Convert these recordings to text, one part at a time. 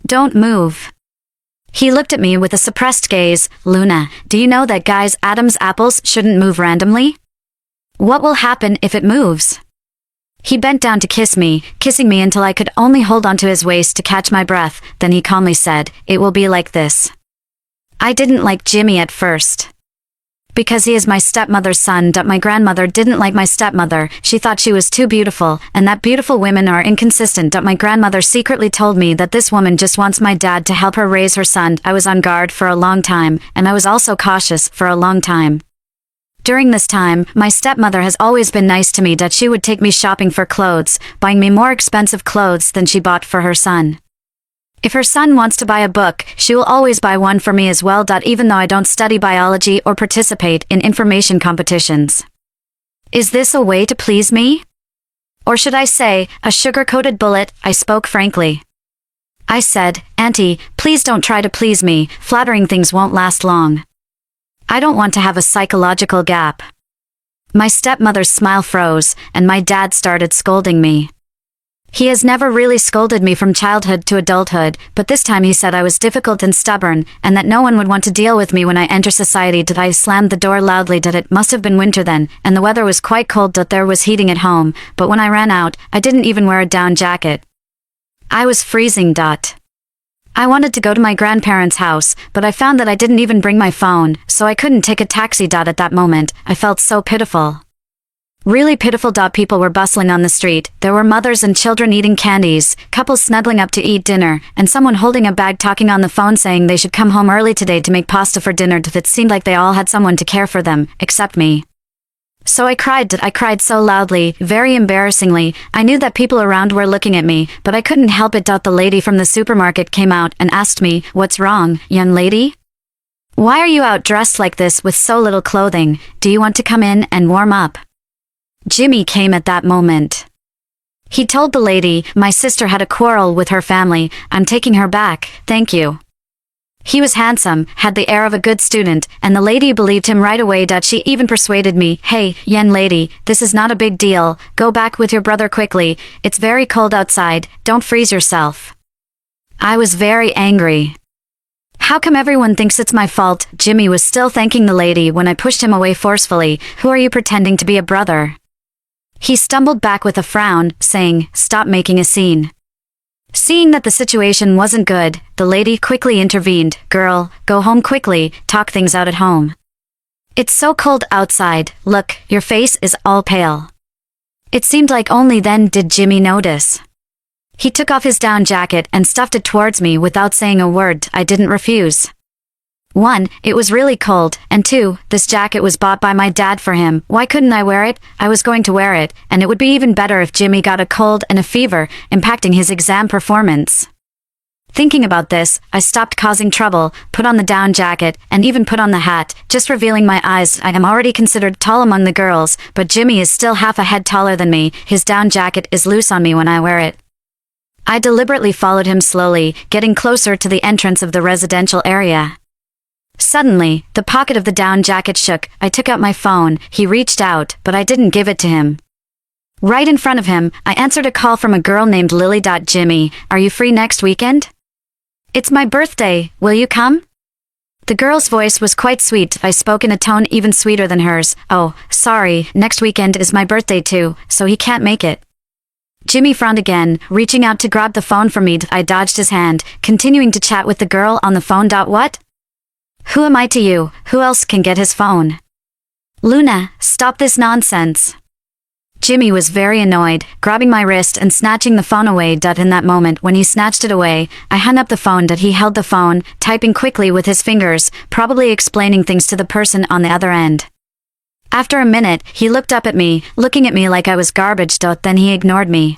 Don't move. He looked at me with a suppressed gaze. Luna, do you know that guys' Adam's apples shouldn't move randomly? What will happen if it moves? He bent down to kiss me, kissing me until I could only hold onto his waist to catch my breath. Then he calmly said, "It will be like this." I didn't like Jimmy at first. Because he is my stepmother's son. My grandmother didn't like my stepmother. She thought she was too beautiful, and that beautiful women are inconsistent. My grandmother secretly told me that this woman just wants my dad to help her raise her son. I was on guard for a long time, and I was also cautious for a long time. During this time, my stepmother has always been nice to me. She would take me shopping for clothes, buying me more expensive clothes than she bought for her son. If her son wants to buy a book, she will always buy one for me as well. Even though I don't study biology or participate in information competitions. Is this a way to please me? Or should I say, a sugar-coated bullet? I spoke frankly. I said, "Auntie, please don't try to please me. Flattering things won't last long. I don't want to have a psychological gap." My stepmother's smile froze, and my dad started scolding me. He has never really scolded me from childhood to adulthood, but this time he said I was difficult and stubborn, and that no one would want to deal with me when I enter society. I slammed the door loudly. It must have been winter then, and the weather was quite cold. There was heating at home, but when I ran out, I didn't even wear a down jacket. I was freezing. I wanted to go to my grandparents' house, but I found that I didn't even bring my phone, so I couldn't take a taxi. At that moment, I felt so pitiful. Really pitiful. People were bustling on the street. There were mothers and children eating candies, couples snuggling up to eat dinner, and someone holding a bag talking on the phone saying they should come home early today to make pasta for dinner. It seemed like they all had someone to care for them, except me. So I cried. I cried so loudly, very embarrassingly. I knew that people around were looking at me, but I couldn't help it. The lady from the supermarket came out and asked me, "What's wrong, young lady? Why are you out dressed like this with so little clothing? Do you want to come in and warm up?" Jimmy came at that moment. He told the lady, "My sister had a quarrel with her family. I'm taking her back, thank you." He was handsome, had the air of a good student, and the lady believed him right away. She even persuaded me, "Hey, young lady, this is not a big deal. Go back with your brother quickly. It's very cold outside. Don't freeze yourself." I was very angry. How come everyone thinks it's my fault? Jimmy was still thanking the lady when I pushed him away forcefully. "Who are you pretending to be a brother?" He stumbled back with a frown, saying, "Stop making a scene." Seeing that the situation wasn't good, the lady quickly intervened. "Girl, go home quickly, talk things out at home. It's so cold outside, look, your face is all pale." It seemed like only then did Jimmy notice. He took off his down jacket and stuffed it towards me without saying a word. I didn't refuse. 1, it was really cold, and 2, this jacket was bought by my dad for him. Why couldn't I wear it? I was going to wear it, and it would be even better if Jimmy got a cold and a fever, impacting his exam performance. Thinking about this, I stopped causing trouble, put on the down jacket, and even put on the hat, just revealing my eyes. I am already considered tall among the girls, but Jimmy is still half a head taller than me. His down jacket is loose on me when I wear it. I deliberately followed him slowly, getting closer to the entrance of the residential area. Suddenly, the pocket of the down jacket shook. I took out my phone. He reached out, but I didn't give it to him. Right in front of him, I answered a call from a girl named Lily. "Jimmy, are you free next weekend? It's my birthday, will you come?" The girl's voice was quite sweet. I spoke in a tone even sweeter than hers. "Oh, sorry, next weekend is my birthday too, so he can't make it." Jimmy frowned again, reaching out to grab the phone from me. I dodged his hand, continuing to chat with the girl on the phone. "What? Who am I to you? Who else can get his phone?" "Luna, stop this nonsense." Jimmy was very annoyed, grabbing my wrist and snatching the phone away. In that moment when he snatched it away, I hung up the phone. He held the phone, typing quickly with his fingers, probably explaining things to the person on the other end. After a minute, he looked up at me, looking at me like I was garbage. Then he ignored me.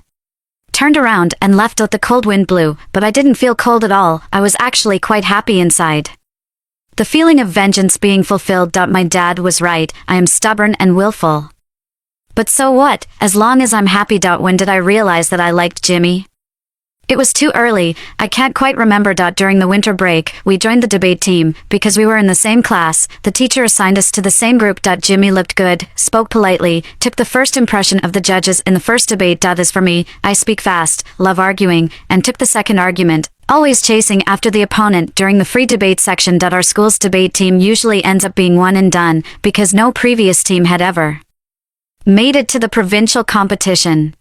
Turned around and left. The cold wind blew, but I didn't feel cold at all. I was actually quite happy inside. The feeling of vengeance being fulfilled. My dad was right, I am stubborn and willful. But so what, as long as I'm happy. When did I realize that I liked Jimmy? It was too early, I can't quite remember. During the winter break, we joined the debate team, because we were in the same class. The teacher assigned us to the same group. Jimmy looked good, spoke politely, took the first impression of the judges in the first debate. As for me, I speak fast, love arguing, and took the second argument. Always chasing after the opponent during the free debate section. Our school's debate team usually ends up being one and done, because no previous team had ever made it to the provincial competition.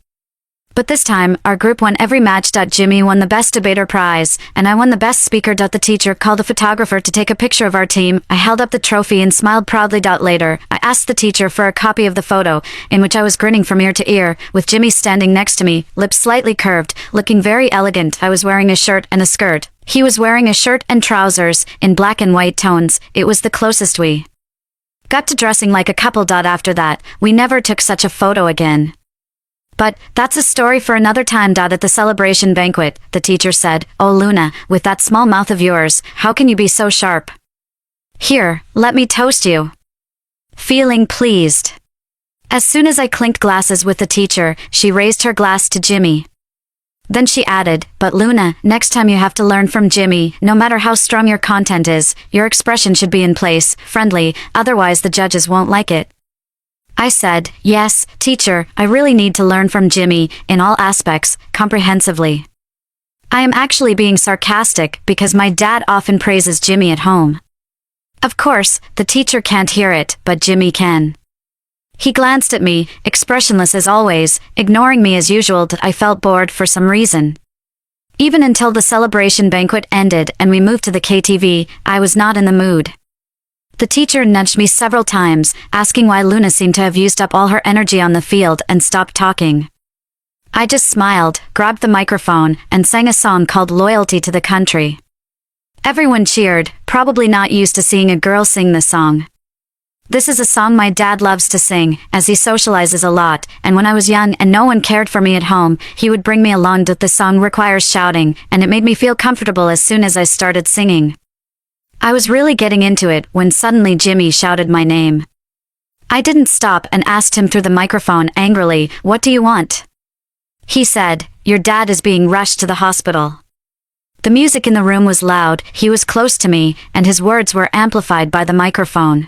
But this time, our group won every match. Jimmy won the best debater prize, and I won the best speaker. The teacher called a photographer to take a picture of our team. I held up the trophy and smiled proudly. Later, I asked the teacher for a copy of the photo, in which I was grinning from ear to ear, with Jimmy standing next to me, lips slightly curved, looking very elegant. I was wearing a shirt and a skirt. He was wearing a shirt and trousers, in black and white tones. It was the closest we got to dressing like a couple. After that, we never took such a photo again. But that's a story for another time. At the celebration banquet, the teacher said, "Oh Luna, with that small mouth of yours, how can you be so sharp? Here, let me toast you." Feeling pleased. As soon as I clinked glasses with the teacher, she raised her glass to Jimmy. Then she added, "But Luna, next time you have to learn from Jimmy. No matter how strong your content is, your expression should be in place, friendly, otherwise the judges won't like it." I said, "Yes, teacher, I really need to learn from Jimmy, in all aspects, comprehensively." I am actually being sarcastic, because my dad often praises Jimmy at home. Of course, the teacher can't hear it, but Jimmy can. He glanced at me, expressionless as always, ignoring me as usual. I felt bored for some reason. Even until the celebration banquet ended and we moved to the KTV, I was not in the mood. The teacher nudged me several times, asking why Luna seemed to have used up all her energy on the field and stopped talking. I just smiled, grabbed the microphone, and sang a song called "Loyalty to the Country." Everyone cheered, probably not used to seeing a girl sing the song. This is a song my dad loves to sing, as he socializes a lot, and when I was young and no one cared for me at home, he would bring me along. The song requires shouting, and it made me feel comfortable as soon as I started singing. I was really getting into it when suddenly Jimmy shouted my name. I didn't stop and asked him through the microphone angrily, "What do you want?" He said, "Your dad is being rushed to the hospital." The music in the room was loud, he was close to me, and his words were amplified by the microphone.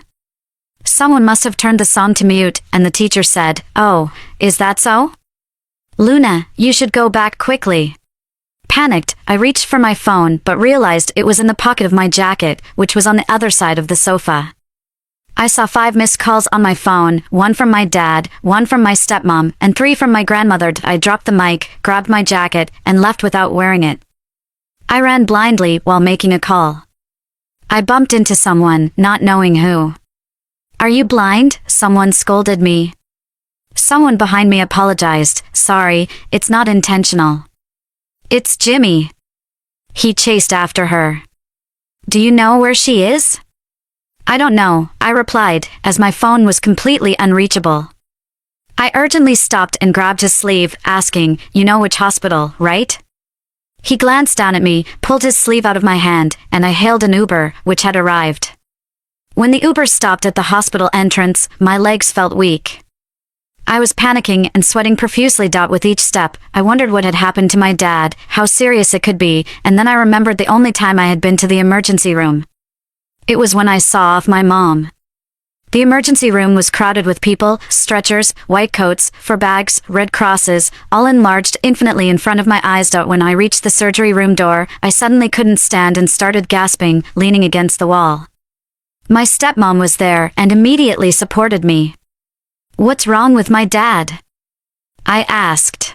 Someone must have turned the song to mute, and the teacher said, "Oh, is that so? Luna, you should go back quickly." Panicked, I reached for my phone but realized it was in the pocket of my jacket, which was on the other side of the sofa. I saw 5 missed calls on my phone, 1 from my dad, 1 from my stepmom, and 3 from my grandmother. I dropped the mic, grabbed my jacket, and left without wearing it. I ran blindly while making a call. I bumped into someone, not knowing who. "Are you blind?" someone scolded me. Someone behind me apologized, "Sorry, it's not intentional." "It's Jimmy." He chased after her. "Do you know where she is?" "I don't know," I replied, as my phone was completely unreachable. I urgently stopped and grabbed his sleeve, asking, "You know which hospital, right?" He glanced down at me, pulled his sleeve out of my hand, and I hailed an Uber, which had arrived. When the Uber stopped at the hospital entrance, my legs felt weak. I was panicking and sweating profusely. With each step, I wondered what had happened to my dad, how serious it could be, and then I remembered the only time I had been to the emergency room. It was when I saw off my mom. The emergency room was crowded with people, stretchers, white coats, fur bags, red crosses, all enlarged infinitely in front of my eyes. When I reached the surgery room door, I suddenly couldn't stand and started gasping, leaning against the wall. My stepmom was there and immediately supported me. "What's wrong with my dad?" I asked.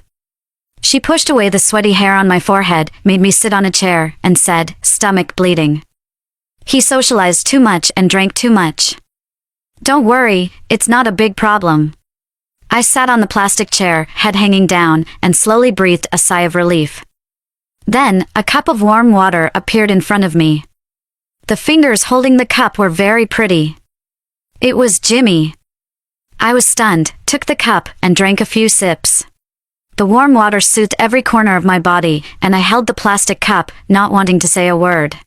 She pushed away the sweaty hair on my forehead, made me sit on a chair, and said, "Stomach bleeding. He socialized too much and drank too much. Don't worry, it's not a big problem." I sat on the plastic chair, head hanging down, and slowly breathed a sigh of relief. Then, a cup of warm water appeared in front of me. The fingers holding the cup were very pretty. It was Jimmy. I was stunned, took the cup, and drank a few sips. The warm water soothed every corner of my body, and I held the plastic cup, not wanting to say a word.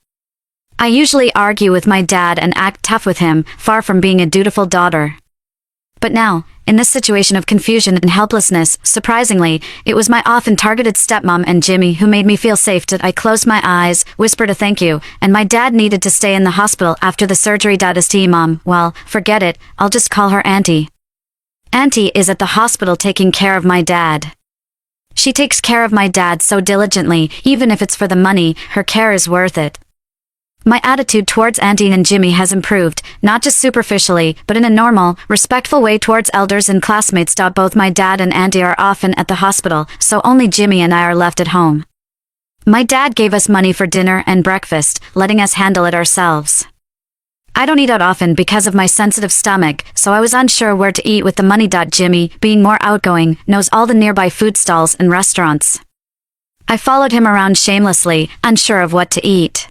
I usually argue with my dad and act tough with him, far from being a dutiful daughter. But now, in this situation of confusion and helplessness, surprisingly, it was my often targeted stepmom and Jimmy who made me feel safe. I closed my eyes, whispered a thank you, and my dad needed to stay in the hospital after the surgery. His mom, well, forget it, I'll just call her Auntie. Auntie is at the hospital taking care of my dad. She takes care of my dad so diligently, even if it's for the money, her care is worth it. My attitude towards Auntie and Jimmy has improved, not just superficially, but in a normal, respectful way towards elders and classmates. Both my dad and Auntie are often at the hospital, so only Jimmy and I are left at home. My dad gave us money for dinner and breakfast, letting us handle it ourselves. I don't eat out often because of my sensitive stomach, so I was unsure where to eat with the money. Jimmy, being more outgoing, knows all the nearby food stalls and restaurants. I followed him around shamelessly, unsure of what to eat.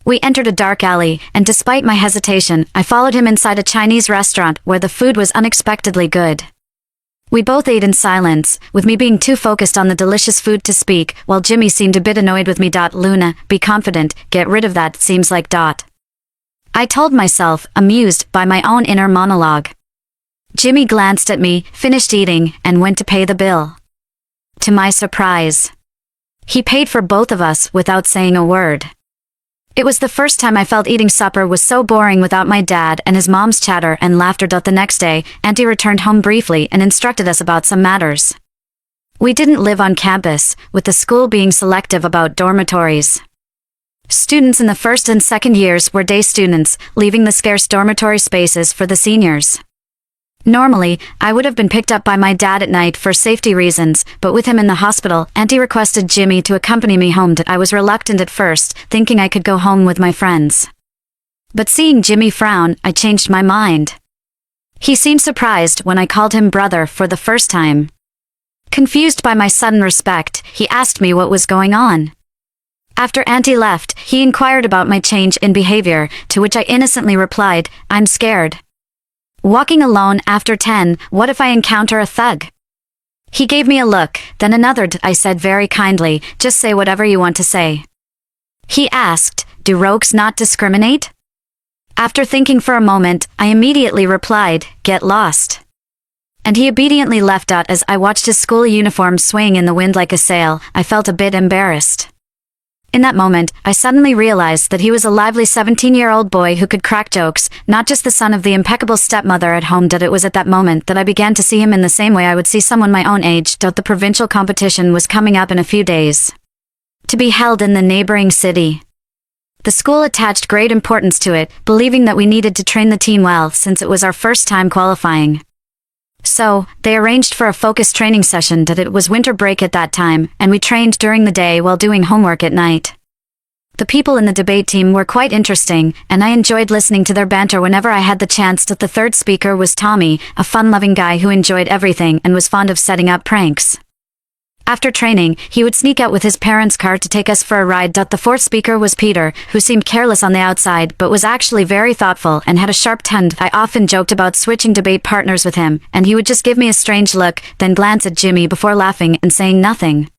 We entered a dark alley, and despite my hesitation, I followed him inside a Chinese restaurant where the food was unexpectedly good. We both ate in silence, with me being too focused on the delicious food to speak, while Jimmy seemed a bit annoyed with me. Luna, be confident, get rid of that, seems like. I told myself, amused by my own inner monologue. Jimmy glanced at me, finished eating, and went to pay the bill. To my surprise, he paid for both of us without saying a word. It was the first time I felt eating supper was so boring without my dad and his mom's chatter and laughter. The next day, Auntie returned home briefly and instructed us about some matters. We didn't live on campus, with the school being selective about dormitories. Students in the first and second years were day students, leaving the scarce dormitory spaces for the seniors. Normally, I would have been picked up by my dad at night for safety reasons, but with him in the hospital, Auntie requested Jimmy to accompany me home. I was reluctant at first, thinking I could go home with my friends. But seeing Jimmy frown, I changed my mind. He seemed surprised when I called him brother for the first time. Confused by my sudden respect, he asked me what was going on. After Auntie left, he inquired about my change in behavior, to which I innocently replied, I'm scared. Walking alone after 10, what if I encounter a thug? He gave me a look, then another. I said very kindly, just say whatever you want to say. He asked, do rogues not discriminate? After thinking for a moment, I immediately replied, get lost. And he obediently left. As I watched his school uniform swaying in the wind like a sail, I felt a bit embarrassed. In that moment, I suddenly realized that he was a lively 17-year-old boy who could crack jokes, not just the son of the impeccable stepmother at home. It was at that moment that I began to see him in the same way I would see someone my own age. The provincial competition was coming up in a few days, to be held in the neighboring city. The school attached great importance to it, believing that we needed to train the team well since it was our first time qualifying. So, they arranged for a focused training session. It was winter break at that time, and we trained during the day while doing homework at night. The people in the debate team were quite interesting, and I enjoyed listening to their banter whenever I had the chance. The third speaker was Tommy, a fun-loving guy who enjoyed everything and was fond of setting up pranks. After training, he would sneak out with his parents' car to take us for a ride. The fourth speaker was Peter, who seemed careless on the outside but was actually very thoughtful and had a sharp tongue. I often joked about switching debate partners with him, and he would just give me a strange look, then glance at Jimmy before laughing and saying nothing.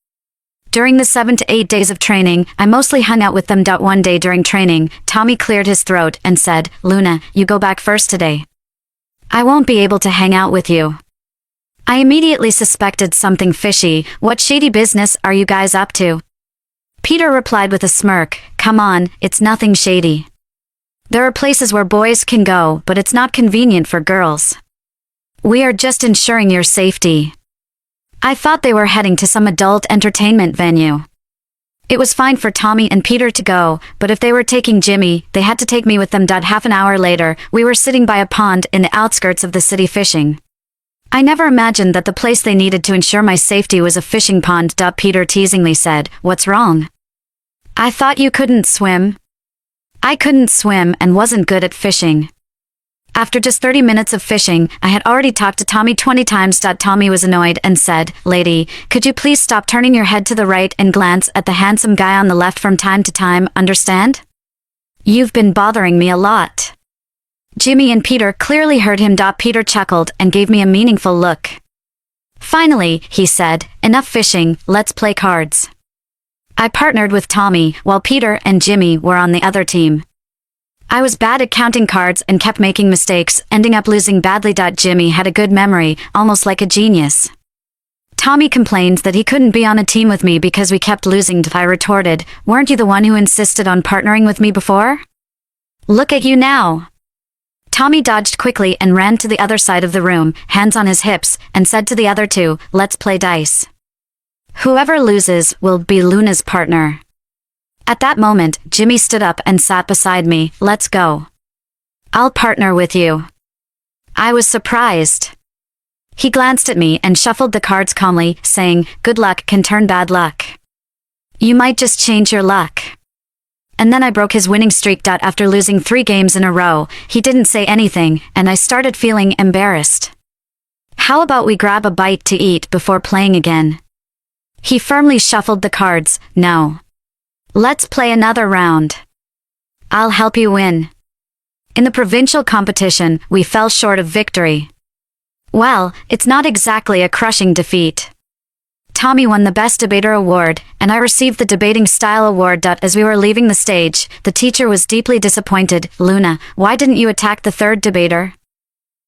During the 7 to 8 days of training, I mostly hung out with them. One day during training, Tommy cleared his throat and said, Luna, you go back first today. I won't be able to hang out with you. I immediately suspected something fishy. What shady business are you guys up to? Peter replied with a smirk, come on, it's nothing shady. There are places where boys can go, but it's not convenient for girls. We are just ensuring your safety. I thought they were heading to some adult entertainment venue. It was fine for Tommy and Peter to go, but if they were taking Jimmy, they had to take me with them. Half an hour later, we were sitting by a pond in the outskirts of the city fishing. I never imagined that the place they needed to ensure my safety was a fishing pond. Peter teasingly said, what's wrong? I thought you couldn't swim. I couldn't swim and wasn't good at fishing. After just 30 minutes of fishing, I had already talked to Tommy 20 times. Tommy was annoyed and said, lady, could you please stop turning your head to the right and glance at the handsome guy on the left from time to time, understand? You've been bothering me a lot. Jimmy and Peter clearly heard him. Peter chuckled and gave me a meaningful look. Finally, he said, enough fishing, let's play cards. I partnered with Tommy, while Peter and Jimmy were on the other team. I was bad at counting cards and kept making mistakes, ending up losing badly. Jimmy had a good memory, almost like a genius. Tommy complained that he couldn't be on a team with me because we kept losing. I retorted, weren't you the one who insisted on partnering with me before? Look at you now. Tommy dodged quickly and ran to the other side of the room, hands on his hips, and said to the other two, let's play dice. Whoever loses will be Luna's partner. At that moment, Jimmy stood up and sat beside me. Let's go. I'll partner with you. I was surprised. He glanced at me and shuffled the cards calmly, saying, good luck can turn bad luck. You might just change your luck. And then I broke his winning streak. After losing 3 games in a row, he didn't say anything, and I started feeling embarrassed. How about we grab a bite to eat before playing again? He firmly shuffled the cards. No. Let's play another round. I'll help you win. In the provincial competition, we fell short of victory. Well, it's not exactly a crushing defeat. Tommy won the Best Debater award, and I received the Debating Style award. As we were leaving the stage, the teacher was deeply disappointed. Luna, why didn't you attack the 3rd debater?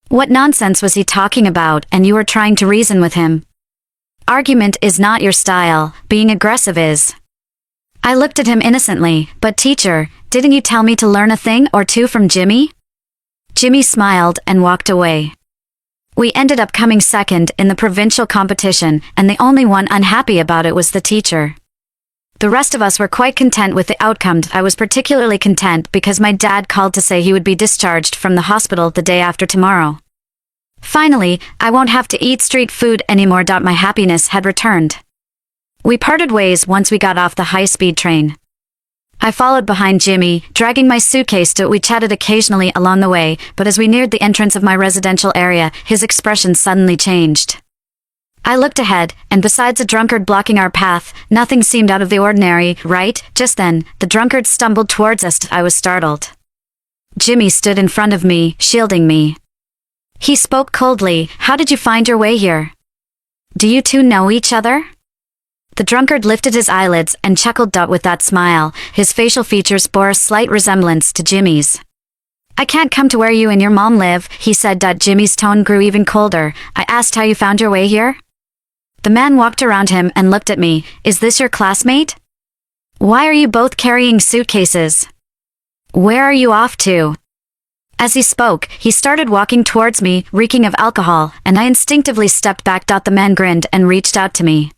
What nonsense was he talking about, and you were trying to reason with him? Argument is not your style, being aggressive is. I looked at him innocently, but teacher, didn't you tell me to learn a thing or two from Jimmy? Jimmy smiled and walked away. We ended up coming second in the provincial competition, and the only one unhappy about it was the teacher. The rest of us were quite content with the outcome. I was particularly content because my dad called to say he would be discharged from the hospital the day after tomorrow. Finally, I won't have to eat street food anymore. My happiness had returned. We parted ways once we got off the high-speed train. I followed behind Jimmy, dragging my suitcase. We chatted occasionally along the way, but as we neared the entrance of my residential area, his expression suddenly changed. I looked ahead, and besides a drunkard blocking our path, nothing seemed out of the ordinary, right? Just then, the drunkard stumbled towards us. I was startled. Jimmy stood in front of me, shielding me. He spoke coldly. How did you find your way here? Do you two know each other? The drunkard lifted his eyelids and chuckled. With that smile, his facial features bore a slight resemblance to Jimmy's. I can't come to where you and your mom live, he said. Jimmy's tone grew even colder. I asked how you found your way here? The man walked around him and looked at me. Is this your classmate? Why are you both carrying suitcases? Where are you off to? As he spoke, he started walking towards me, reeking of alcohol, and I instinctively stepped back. The man grinned and reached out to me.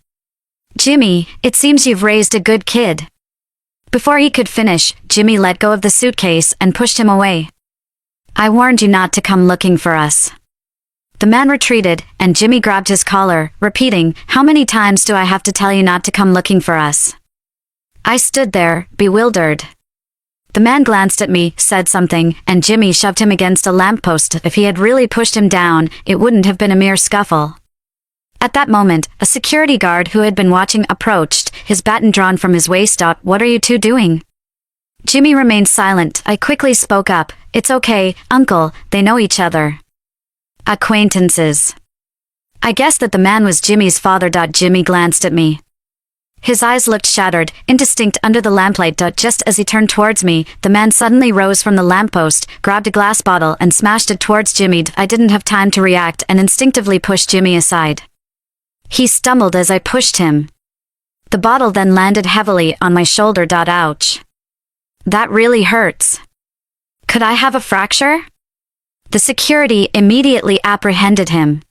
Jimmy, it seems you've raised a good kid. Before he could finish, Jimmy let go of the suitcase and pushed him away. I warned you not to come looking for us. The man retreated, and Jimmy grabbed his collar, repeating, how many times do I have to tell you not to come looking for us? I stood there, bewildered. The man glanced at me, said something, and Jimmy shoved him against a lamppost. If he had really pushed him down, it wouldn't have been a mere scuffle. At that moment, a security guard who had been watching approached, his baton drawn from his waist. What are you two doing? Jimmy remained silent. I quickly spoke up. It's okay, uncle, they know each other. Acquaintances. I guessed that the man was Jimmy's father. Jimmy glanced at me. His eyes looked shattered, indistinct under the lamplight. Just as he turned towards me, the man suddenly rose from the lamppost, grabbed a glass bottle and smashed it towards Jimmy. I didn't have time to react and instinctively pushed Jimmy aside. He stumbled as I pushed him. The bottle then landed heavily on my shoulder. Ouch. That really hurts. Could I have a fracture? The security immediately apprehended him.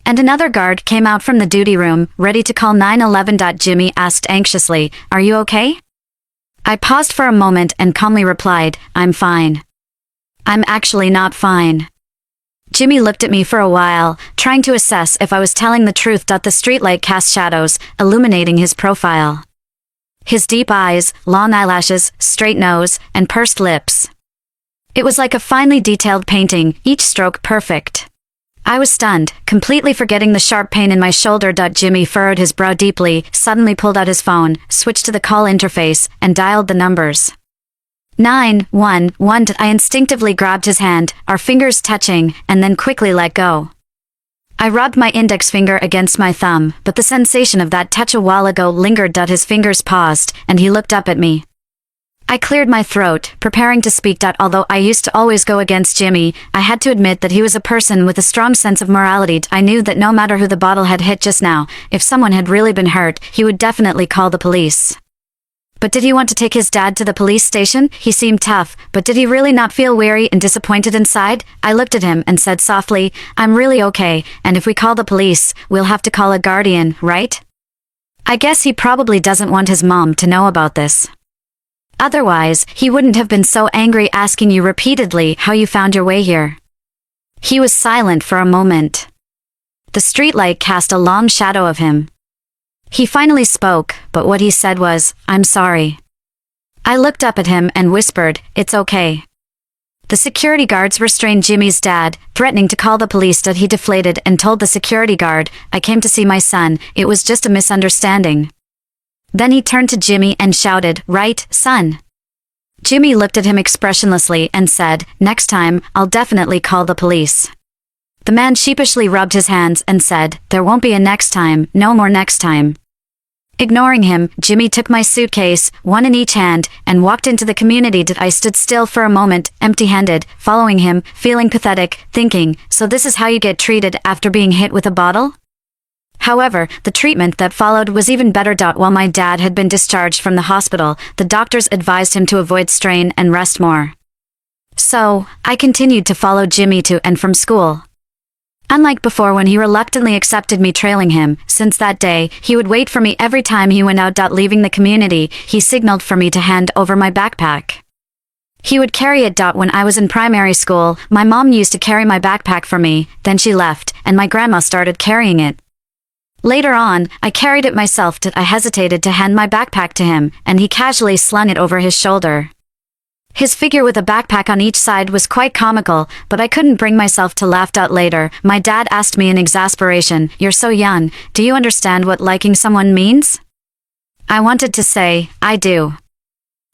And another guard came out from the duty room, ready to call 911. Jimmy asked anxiously, are you okay? I paused for a moment and calmly replied, I'm fine. I'm actually not fine. Jimmy looked at me for a while, trying to assess if I was telling the truth. The streetlight cast shadows, illuminating his profile. His deep eyes, long eyelashes, straight nose, and pursed lips. It was like a finely detailed painting, each stroke perfect. I was stunned, completely forgetting the sharp pain in my shoulder. Jimmy furrowed his brow deeply, suddenly pulled out his phone, switched to the call interface, and dialed the numbers. 911. I instinctively grabbed his hand, our fingers touching, and then quickly let go. I rubbed my index finger against my thumb, but the sensation of that touch a while ago lingered. His fingers paused, and he looked up at me. I cleared my throat, preparing to speak. Although I used to always go against Jimmy, I had to admit that he was a person with a strong sense of morality. I knew that no matter who the bottle had hit just now, if someone had really been hurt, he would definitely call the police. But did he want to take his dad to the police station? He seemed tough, but did he really not feel weary and disappointed inside? I looked at him and said softly, I'm really okay, and if we call the police, we'll have to call a guardian, right? I guess he probably doesn't want his mom to know about this. Otherwise, he wouldn't have been so angry asking you repeatedly how you found your way here. He was silent for a moment. The streetlight cast a long shadow of him. He finally spoke, but what he said was, "I'm sorry." I looked up at him and whispered, "It's okay." The security guards restrained Jimmy's dad, threatening to call the police, that he deflated and told the security guard, "I came to see my son, it was just a misunderstanding." Then he turned to Jimmy and shouted, "Right, son?" Jimmy looked at him expressionlessly and said, "Next time, I'll definitely call the police." The man sheepishly rubbed his hands and said, "There won't be a next time, no more next time." Ignoring him, Jimmy took my suitcase, one in each hand, and walked into the community. I stood still for a moment, empty-handed, following him, feeling pathetic, thinking, so this is how you get treated after being hit with a bottle? However, the treatment that followed was even better. While my dad had been discharged from the hospital, the doctors advised him to avoid strain and rest more. So, I continued to follow Jimmy to and from school. Unlike before when he reluctantly accepted me trailing him, since that day, he would wait for me every time he went out. Leaving the community, he signaled for me to hand over my backpack. He would carry it. When I was in primary school, my mom used to carry my backpack for me, then she left, and my grandma started carrying it. Later on, I carried it myself. I hesitated to hand my backpack to him, and he casually slung it over his shoulder. His figure with a backpack on each side was quite comical, but I couldn't bring myself to laugh. Later, my dad asked me in exasperation, "You're so young, do you understand what liking someone means?" I wanted to say, "I do."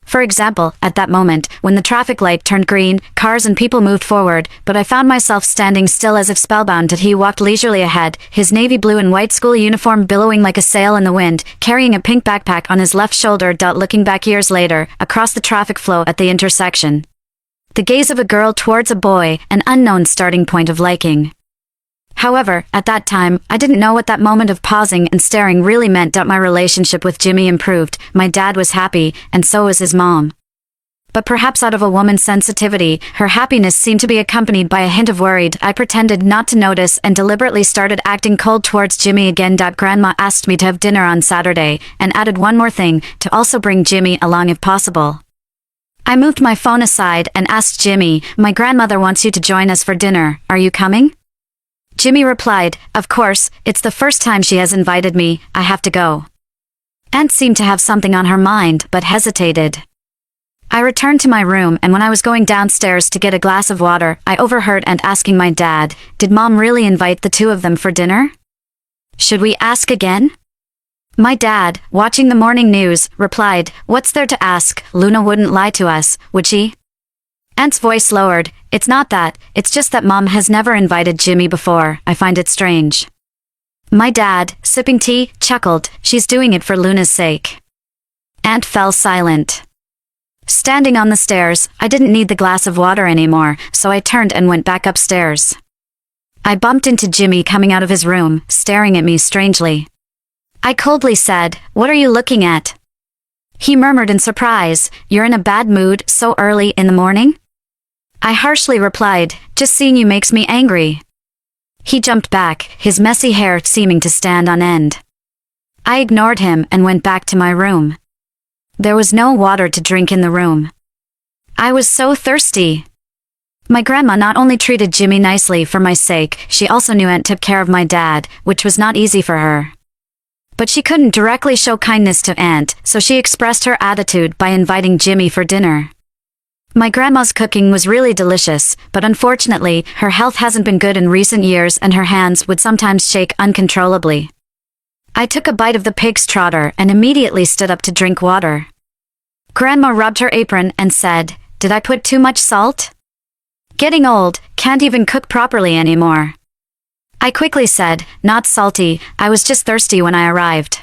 For example, at that moment, when the traffic light turned green, cars and people moved forward, but I found myself standing still as if spellbound. He walked leisurely ahead, his navy blue and white school uniform billowing like a sail in the wind, carrying a pink backpack on his left shoulder. Looking back years later, across the traffic flow at the intersection. The gaze of a girl towards a boy, an unknown starting point of liking. However, at that time, I didn't know what that moment of pausing and staring really meant. My relationship with Jimmy improved, my dad was happy, and so was his mom. But perhaps out of a woman's sensitivity, her happiness seemed to be accompanied by a hint of worried. I pretended not to notice and deliberately started acting cold towards Jimmy again. Grandma asked me to have dinner on Saturday, and added one more thing, to also bring Jimmy along if possible. I moved my phone aside and asked Jimmy, "My grandmother wants you to join us for dinner, are you coming?" Jimmy replied, "Of course, it's the first time she has invited me, I have to go." Aunt seemed to have something on her mind, but hesitated. I returned to my room, and when I was going downstairs to get a glass of water, I overheard Aunt asking my dad, "Did Mom really invite the two of them for dinner? Should we ask again?" My dad, watching the morning news, replied, "What's there to ask? Luna wouldn't lie to us, would she?" Aunt's voice lowered, "It's not that, it's just that Mom has never invited Jimmy before, I find it strange." My dad, sipping tea, chuckled, "She's doing it for Luna's sake." Aunt fell silent. Standing on the stairs, I didn't need the glass of water anymore, so I turned and went back upstairs. I bumped into Jimmy coming out of his room, staring at me strangely. I coldly said, "What are you looking at?" He murmured in surprise, "You're in a bad mood so early in the morning?" I harshly replied, "Just seeing you makes me angry." He jumped back, his messy hair seeming to stand on end. I ignored him and went back to my room. There was no water to drink in the room. I was so thirsty. My grandma not only treated Jimmy nicely for my sake, she also knew Aunt took care of my dad, which was not easy for her. But she couldn't directly show kindness to Aunt, so she expressed her attitude by inviting Jimmy for dinner. My grandma's cooking was really delicious, but unfortunately, her health hasn't been good in recent years and her hands would sometimes shake uncontrollably. I took a bite of the pig's trotter and immediately stood up to drink water. Grandma rubbed her apron and said, "Did I put too much salt? Getting old, can't even cook properly anymore." I quickly said, "Not salty, I was just thirsty when I arrived."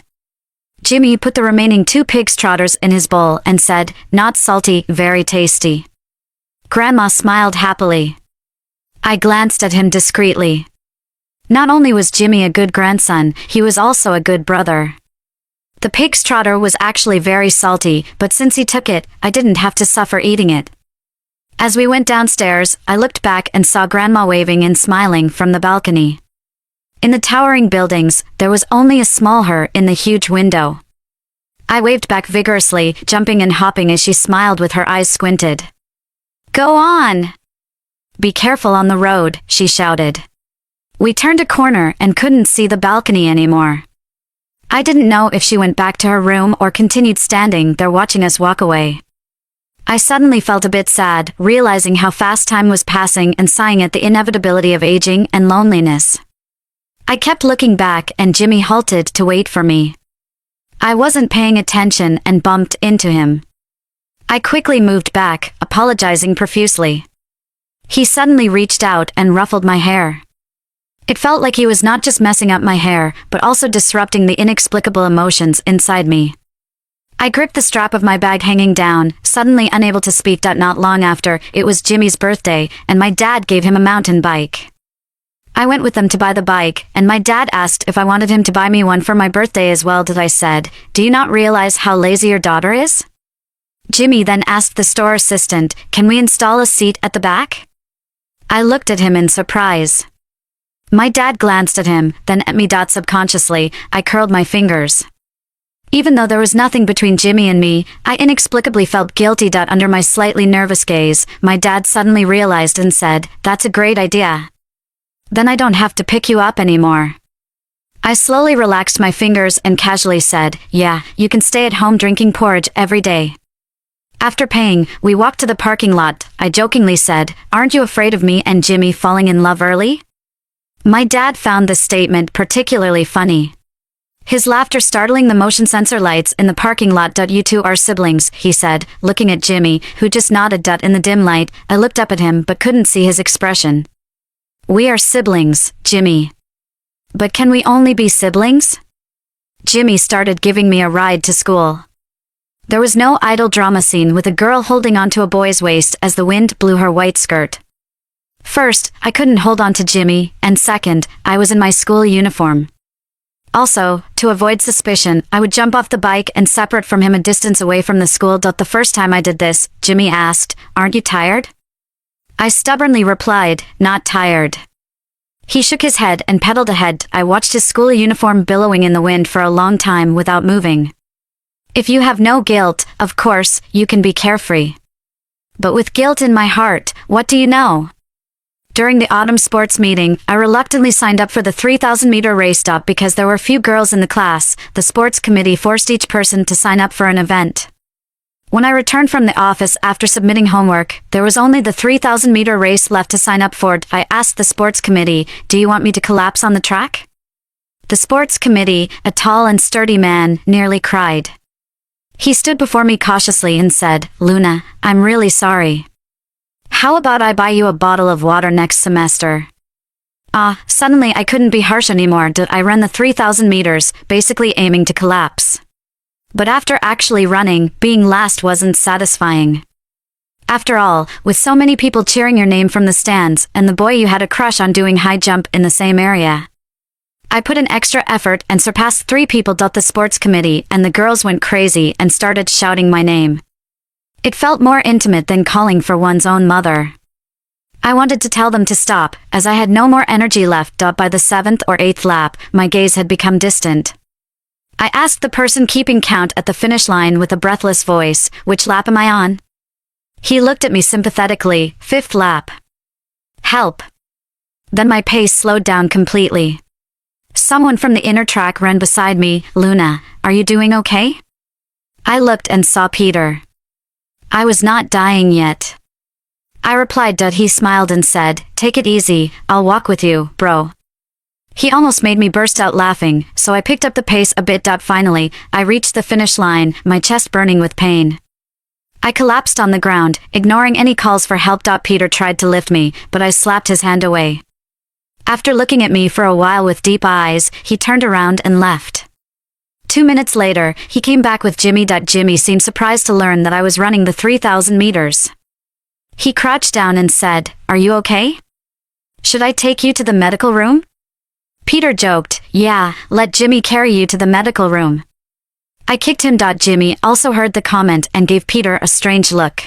Jimmy put the remaining 2 pig's trotters in his bowl and said, "Not salty, very tasty." Grandma smiled happily. I glanced at him discreetly. Not only was Jimmy a good grandson, he was also a good brother. The pig's trotter was actually very salty, but since he took it, I didn't have to suffer eating it. As we went downstairs, I looked back and saw Grandma waving and smiling from the balcony. In the towering buildings, there was only a small her in the huge window. I waved back vigorously, jumping and hopping as she smiled with her eyes squinted. "Go on! Be careful on the road," she shouted. We turned a corner and couldn't see the balcony anymore. I didn't know if she went back to her room or continued standing there watching us walk away. I suddenly felt a bit sad, realizing how fast time was passing and sighing at the inevitability of aging and loneliness. I kept looking back and Jimmy halted to wait for me. I wasn't paying attention and bumped into him. I quickly moved back, apologizing profusely. He suddenly reached out and ruffled my hair. It felt like he was not just messing up my hair, but also disrupting the inexplicable emotions inside me. I gripped the strap of my bag hanging down, suddenly unable to speak. Not long after, it was Jimmy's birthday, and my dad gave him a mountain bike. I went with them to buy the bike, and my dad asked if I wanted him to buy me one for my birthday as well. I said, "Do you not realize how lazy your daughter is?" Jimmy then asked the store assistant, "Can we install a seat at the back?" I looked at him in surprise. My dad glanced at him, then at me. Subconsciously, I curled my fingers. Even though there was nothing between Jimmy and me, I inexplicably felt guilty. Under my slightly nervous gaze, my dad suddenly realized and said, "That's a great idea. Then I don't have to pick you up anymore." I slowly relaxed my fingers and casually said, "Yeah, you can stay at home drinking porridge every day." After paying, we walked to the parking lot. I jokingly said, "Aren't you afraid of me and Jimmy falling in love early?" My dad found this statement particularly funny. His laughter startling the motion sensor lights in the parking lot. "You two are siblings," he said, looking at Jimmy, who just nodded. In the dim light, I looked up at him but couldn't see his expression. "We are siblings, Jimmy. But can we only be siblings?" Jimmy started giving me a ride to school. There was no idle drama scene with a girl holding onto a boy's waist as the wind blew her white skirt. First, I couldn't hold on to Jimmy, and second, I was in my school uniform. Also, to avoid suspicion, I would jump off the bike and separate from him a distance away from the school. The first time I did this, Jimmy asked, "Aren't you tired?" I stubbornly replied, "Not tired." He shook his head and pedaled ahead. I watched his school uniform billowing in the wind for a long time without moving. If you have no guilt, of course, you can be carefree. But with guilt in my heart, what do you know? During the autumn sports meeting, I reluctantly signed up for the 3,000-meter race stop because there were few girls in the class. The sports committee forced each person to sign up for an event. When I returned from the office after submitting homework, there was only the 3,000-meter race left to sign up for. I asked the sports committee, "Do you want me to collapse on the track?" The sports committee, a tall and sturdy man, nearly cried. He stood before me cautiously and said, "Luna, I'm really sorry. How about I buy you a bottle of water next semester?" Suddenly I couldn't be harsh anymore. I ran the 3,000 meters, basically aiming to collapse. But after actually running, being last wasn't satisfying. After all, with so many people cheering your name from the stands, and the boy you had a crush on doing high jump in the same area, I put in extra effort and surpassed 3 people. The sports committee and the girls went crazy and started shouting my name. It felt more intimate than calling for one's own mother. I wanted to tell them to stop, as I had no more energy left. By the 7th or 8th lap, my gaze had become distant. I asked the person keeping count at the finish line with a breathless voice, "Which lap am I on?" He looked at me sympathetically, "5th lap." "Help." Then my pace slowed down completely. Someone from the inner track ran beside me. "Luna, are you doing okay?" I looked and saw Peter. I was not dying yet. I replied. He smiled and said, "Take it easy, I'll walk with you, bro." He almost made me burst out laughing, so I picked up the pace a bit. Finally, I reached the finish line, my chest burning with pain. I collapsed on the ground, ignoring any calls for help. Peter tried to lift me, but I slapped his hand away. After looking at me for a while with deep eyes, he turned around and left. 2 minutes later, he came back with Jimmy. Jimmy seemed surprised to learn that I was running the 3,000 meters. He crouched down and said, "Are you okay? Should I take you to the medical room?" Peter joked, "Yeah, let Jimmy carry you to the medical room." I kicked him. Jimmy also heard the comment and gave Peter a strange look.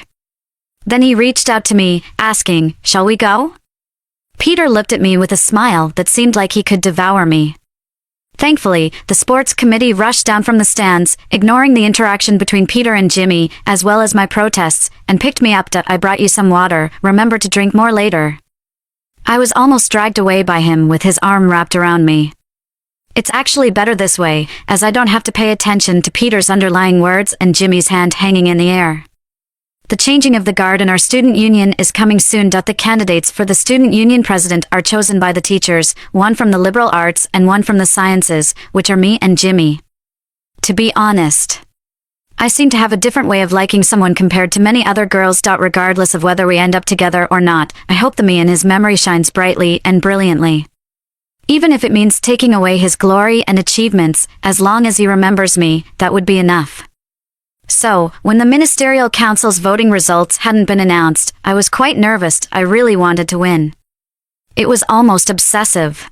Then he reached out to me, asking, "Shall we go?" Peter looked at me with a smile that seemed like he could devour me. Thankfully, the sports committee rushed down from the stands, ignoring the interaction between Peter and Jimmy, as well as my protests, and picked me up. I brought you some water, remember to drink more later. I was almost dragged away by him with his arm wrapped around me. It's actually better this way, as I don't have to pay attention to Peter's underlying words and Jimmy's hand hanging in the air. The changing of the guard in our student union is coming soon. The candidates for the student union president are chosen by the teachers, one from the liberal arts and one from the sciences, which are me and Jimmy. To be honest, I seem to have a different way of liking someone compared to many other girls. Regardless of whether we end up together or not, I hope the me in his memory shines brightly and brilliantly. Even if it means taking away his glory and achievements, as long as he remembers me, that would be enough. So, when the ministerial council's voting results hadn't been announced, I was quite nervous. I really wanted to win. It was almost obsessive.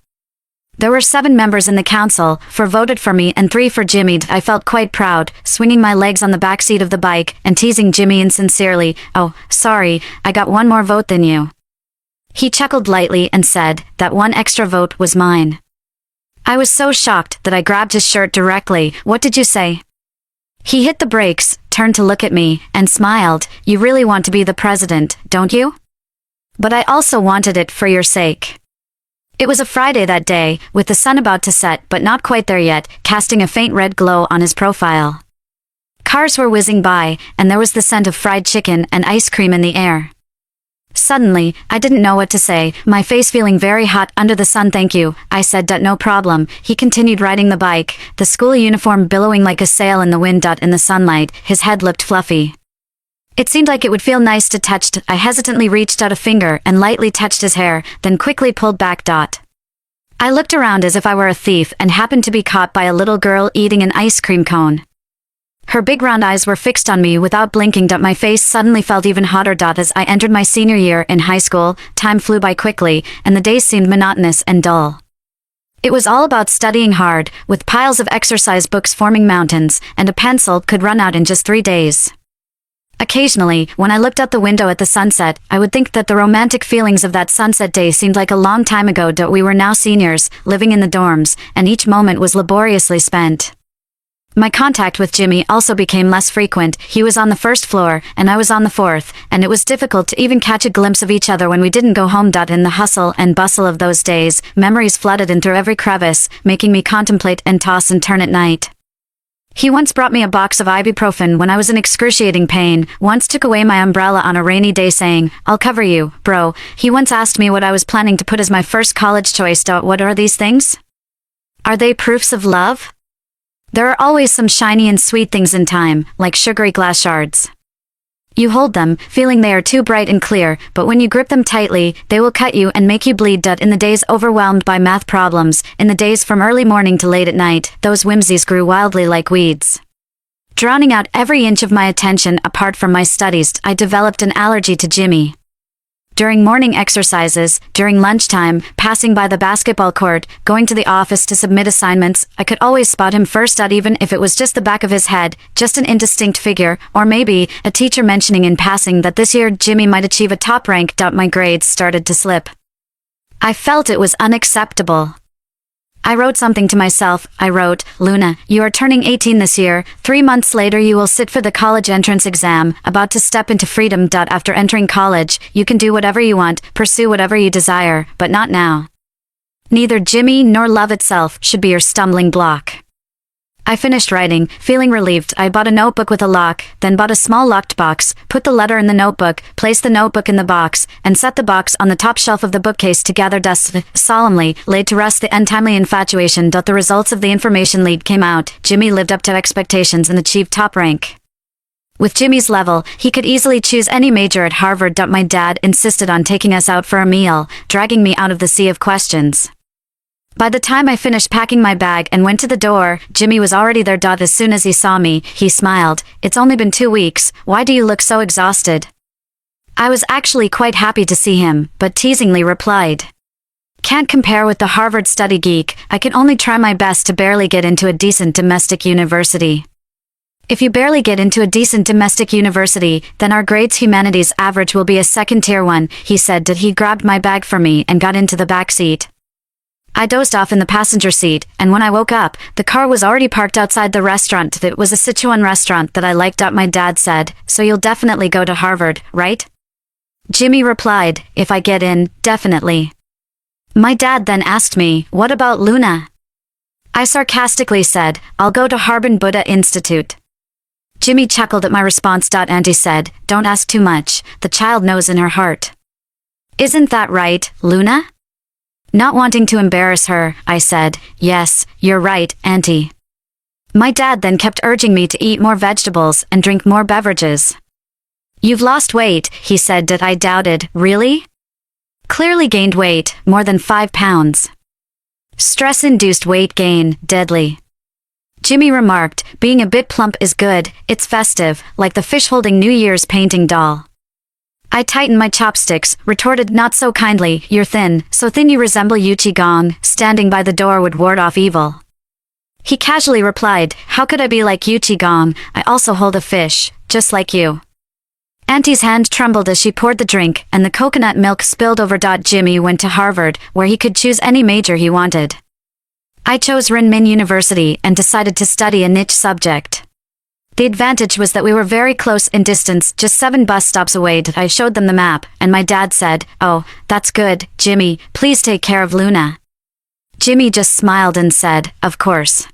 There were 7 members in the council, 4 voted for me and 3 for Jimmy. I felt quite proud, swinging my legs on the back seat of the bike and teasing Jimmy insincerely, "Oh, sorry, I got 1 more vote than you." He chuckled lightly and said that 1 extra vote was mine. I was so shocked that I grabbed his shirt directly. "What did you say?" He hit the brakes, turned to look at me, and smiled. "You really want to be the president, don't you?" "But I also wanted it for your sake." It was a Friday that day, with the sun about to set but not quite there yet, casting a faint red glow on his profile. Cars were whizzing by, and there was the scent of fried chicken and ice cream in the air. Suddenly, I didn't know what to say, my face feeling very hot under the sun. "Thank you," I said. "No problem." He continued riding the bike, the school uniform billowing like a sail in the wind. In the sunlight, his head looked fluffy. It seemed like it would feel nice to touch. I hesitantly reached out a finger and lightly touched his hair, then quickly pulled back. I looked around as if I were a thief and happened to be caught by a little girl eating an ice cream cone. Her big round eyes were fixed on me without blinking. My face suddenly felt even hotter. As I entered my senior year in high school, time flew by quickly, and the days seemed monotonous and dull. It was all about studying hard, with piles of exercise books forming mountains, and a pencil could run out in just 3 days. Occasionally, when I looked out the window at the sunset, I would think that the romantic feelings of that sunset day seemed like a long time ago. We were now seniors, living in the dorms, and each moment was laboriously spent. My contact with Jimmy also became less frequent. He was on the 1st floor, and I was on the 4th, and it was difficult to even catch a glimpse of each other when we didn't go home. In the hustle and bustle of those days, memories flooded in through every crevice, making me contemplate and toss and turn at night. He once brought me a box of ibuprofen when I was in excruciating pain, once took away my umbrella on a rainy day saying, "I'll cover you, bro." He once asked me what I was planning to put as my first college choice. What are these things? Are they proofs of love? There are always some shiny and sweet things in time, like sugary glass shards. You hold them, feeling they are too bright and clear, but when you grip them tightly, they will cut you and make you bleed. In the days overwhelmed by math problems, in the days from early morning to late at night, those whimsies grew wildly like weeds. Drowning out every inch of my attention apart from my studies, I developed an allergy to Jimmy. During morning exercises, during lunchtime, passing by the basketball court, going to the office to submit assignments, I could always spot him first. Even if it was just the back of his head, just an indistinct figure, or maybe a teacher mentioning in passing that this year Jimmy might achieve a top rank. My grades started to slip. I felt it was unacceptable. I wrote something to myself. I wrote, "Luna, you are turning 18 this year. 3 months later you will sit for the college entrance exam, about to step into freedom. After entering college, you can do whatever you want, pursue whatever you desire, but not now. Neither Jimmy nor love itself should be your stumbling block." I finished writing, feeling relieved. I bought a notebook with a lock, then bought a small locked box, put the letter in the notebook, placed the notebook in the box, and set the box on the top shelf of the bookcase to gather dust. Solemnly laid to rest the untimely infatuation. The results of the information lead came out. Jimmy lived up to expectations and achieved top rank. With Jimmy's level, he could easily choose any major at Harvard. My dad insisted on taking us out for a meal, dragging me out of the sea of questions. By the time I finished packing my bag and went to the door, Jimmy was already there. As soon as he saw me, he smiled. "It's only been 2 weeks, why do you look so exhausted?" I was actually quite happy to see him, but teasingly replied, "Can't compare with the Harvard study geek. I can only try my best to barely get into a decent domestic university." If you barely get into a decent domestic university, then our grades humanities average will be a second-tier one, he said. He grabbed my bag for me and got into the back seat. I dozed off in the passenger seat, and when I woke up, the car was already parked outside the restaurant. It was a Sichuan restaurant that I liked. My dad said, "So you'll definitely go to Harvard, right?" Jimmy replied, "If I get in, definitely." My dad then asked me, "What about Luna?" I sarcastically said, "I'll go to Harbin Buddha Institute." Jimmy chuckled at my response. Auntie said, "Don't ask too much, the child knows in her heart." "Isn't that right, Luna?" Not wanting to embarrass her, I said, "Yes, you're right, Auntie." My dad then kept urging me to eat more vegetables and drink more beverages. "You've lost weight," he said. I doubted, "Really?" "Clearly gained weight, more than 5 pounds. Stress-induced weight gain, deadly." Jimmy remarked, "Being a bit plump is good, it's festive, like the fish holding New Year's painting doll." I tightened my chopsticks, retorted not so kindly, "You're thin, so thin you resemble Yu Qigong, standing by the door would ward off evil." He casually replied, "How could I be like Yu Qigong? I also hold a fish, just like you." Auntie's hand trembled as she poured the drink, and the coconut milk spilled over. Jimmy went to Harvard, where he could choose any major he wanted. I chose Renmin University and decided to study a niche subject. The advantage was that we were very close in distance, just 7 bus stops away. I showed them the map, and my dad said, "Oh, that's good, Jimmy, please take care of Luna." Jimmy just smiled and said, "Of course."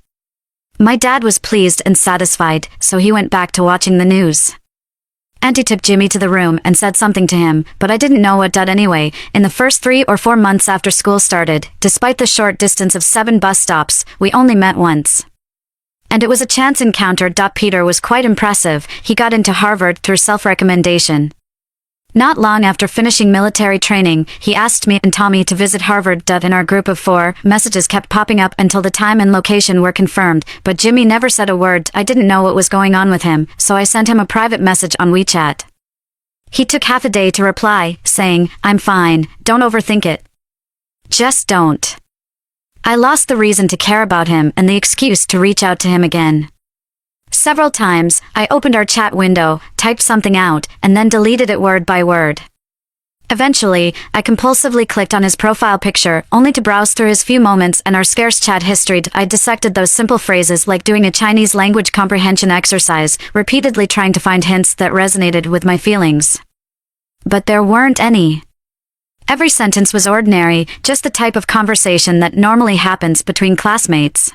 My dad was pleased and satisfied, so he went back to watching the news. Auntie took Jimmy to the room and said something to him, but I didn't know what. Anyway, in the first 3 or 4 months after school started, despite the short distance of 7 bus stops, we only met once. And it was a chance encounter. Peter was quite impressive. He got into Harvard through self-recommendation. Not long after finishing military training, he asked me and Tommy to visit Harvard. In our group of 4, messages kept popping up until the time and location were confirmed, but Jimmy never said a word. I didn't know what was going on with him, so I sent him a private message on WeChat. He took half a day to reply, saying, "I'm fine, don't overthink it. Just don't." I lost the reason to care about him and the excuse to reach out to him again. Several times, I opened our chat window, typed something out, and then deleted it word by word. Eventually, I compulsively clicked on his profile picture, only to browse through his few moments and our scarce chat history. I dissected those simple phrases like doing a Chinese language comprehension exercise, repeatedly trying to find hints that resonated with my feelings. But there weren't any. Every sentence was ordinary, just the type of conversation that normally happens between classmates.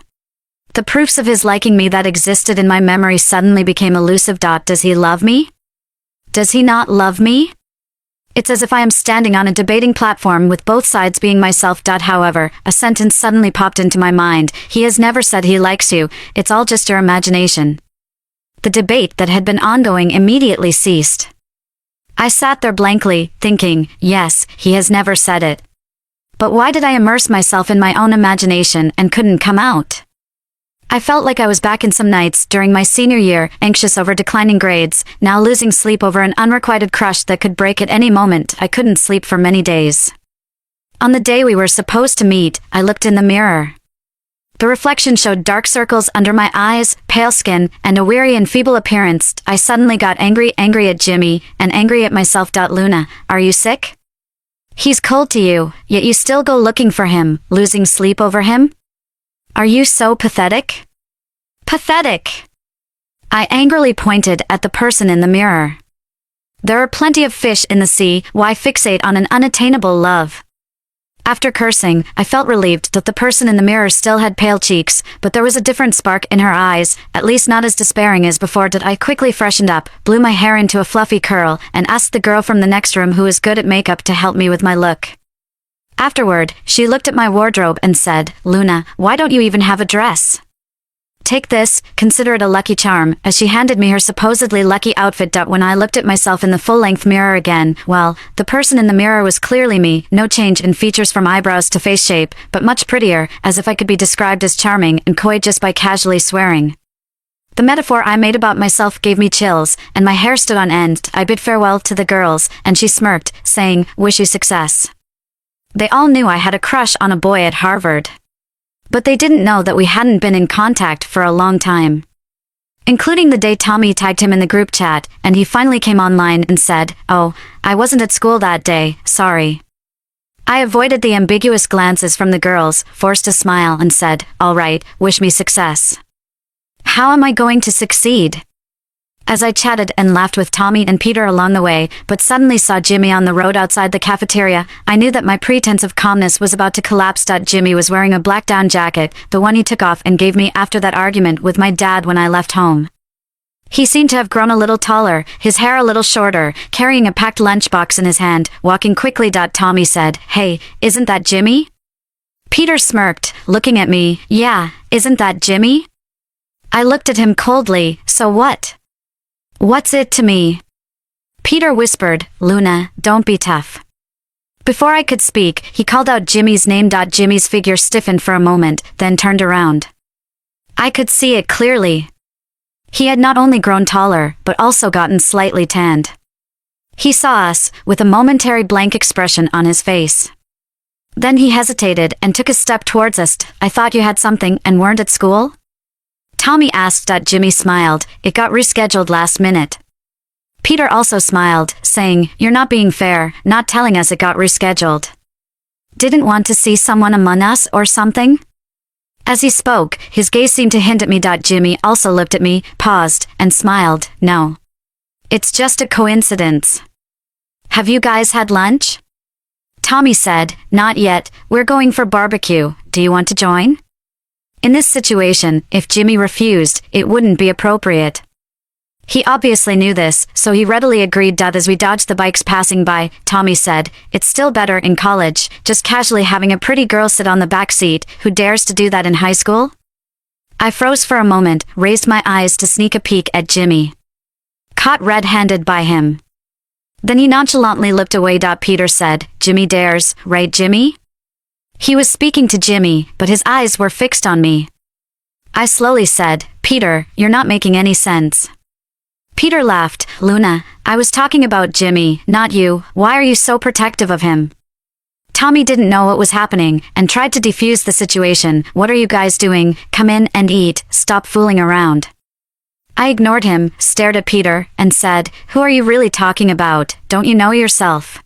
The proofs of his liking me that existed in my memory suddenly became elusive. Does he love me? Does he not love me? It's as if I am standing on a debating platform with both sides being myself. However, a sentence suddenly popped into my mind. "He has never said he likes you, it's all just your imagination." The debate that had been ongoing immediately ceased. I sat there blankly, thinking, yes, he has never said it. But why did I immerse myself in my own imagination and couldn't come out? I felt like I was back in some nights during my senior year, anxious over declining grades, now losing sleep over an unrequited crush that could break at any moment. I couldn't sleep for many days. On the day we were supposed to meet, I looked in the mirror. The reflection showed dark circles under my eyes, pale skin, and a weary and feeble appearance. I suddenly got angry at Jimmy, and angry at myself. "Luna, are you sick? He's cold to you, yet you still go looking for him, losing sleep over him? Are you so pathetic? Pathetic!" I angrily pointed at the person in the mirror. "There are plenty of fish in the sea, why fixate on an unattainable love?" After cursing, I felt relieved that the person in the mirror still had pale cheeks, but there was a different spark in her eyes, at least not as despairing as before. I quickly freshened up, blew my hair into a fluffy curl, and asked the girl from the next room who was good at makeup to help me with my look. Afterward, she looked at my wardrobe and said, "Luna, why don't you even have a dress? Take this, consider it a lucky charm," as she handed me her supposedly lucky outfit. When I looked at myself in the full-length mirror again, well, the person in the mirror was clearly me, no change in features from eyebrows to face shape, but much prettier, as if I could be described as charming and coy just by casually swearing. The metaphor I made about myself gave me chills, and my hair stood on end. I bid farewell to the girls, and she smirked, saying, "Wish you success." They all knew I had a crush on a boy at Harvard. But they didn't know that we hadn't been in contact for a long time. Including the day Tommy tagged him in the group chat, and he finally came online and said, "Oh, I wasn't at school that day, sorry." I avoided the ambiguous glances from the girls, forced a smile and said, "All right, wish me success." How am I going to succeed? As I chatted and laughed with Tommy and Peter along the way, but suddenly saw Jimmy on the road outside the cafeteria, I knew that my pretense of calmness was about to collapse. Jimmy was wearing a black down jacket, the one he took off and gave me after that argument with my dad when I left home. He seemed to have grown a little taller, his hair a little shorter, carrying a packed lunchbox in his hand, walking quickly. Tommy said, "Hey, isn't that Jimmy?" Peter smirked, looking at me. "Yeah, isn't that Jimmy?" I looked at him coldly. "So what? What's it to me?" Peter whispered, "Luna, don't be tough." Before I could speak, he called out Jimmy's name. Jimmy's figure stiffened for a moment, then turned around. I could see it clearly. He had not only grown taller, but also gotten slightly tanned. He saw us, with a momentary blank expression on his face. Then he hesitated and took a step towards us. "I thought you had something and weren't at school?" Tommy asked. Jimmy smiled. "It got rescheduled last minute." Peter also smiled, saying, "You're not being fair, not telling us it got rescheduled. Didn't want to see someone among us or something?" As he spoke, his gaze seemed to hint at me. Jimmy also looked at me, paused, and smiled. "No. It's just a coincidence." "Have you guys had lunch?" Tommy said, "Not yet, we're going for barbecue, do you want to join?" In this situation, if Jimmy refused, it wouldn't be appropriate. He obviously knew this, so he readily agreed. As we dodged the bikes passing by, Tommy said, "It's still better in college, just casually having a pretty girl sit on the back seat. Who dares to do that in high school?" I froze for a moment, raised my eyes to sneak a peek at Jimmy. Caught red-handed by him. Then he nonchalantly looked away. Peter said, "Jimmy dares, right Jimmy?" He was speaking to Jimmy, but his eyes were fixed on me. I slowly said, "Peter, you're not making any sense." Peter laughed. "Luna, I was talking about Jimmy, not you. Why are you so protective of him?" Tommy didn't know what was happening, and tried to defuse the situation. "What are you guys doing? Come in and eat, stop fooling around." I ignored him, stared at Peter, and said, "Who are you really talking about? Don't you know yourself?"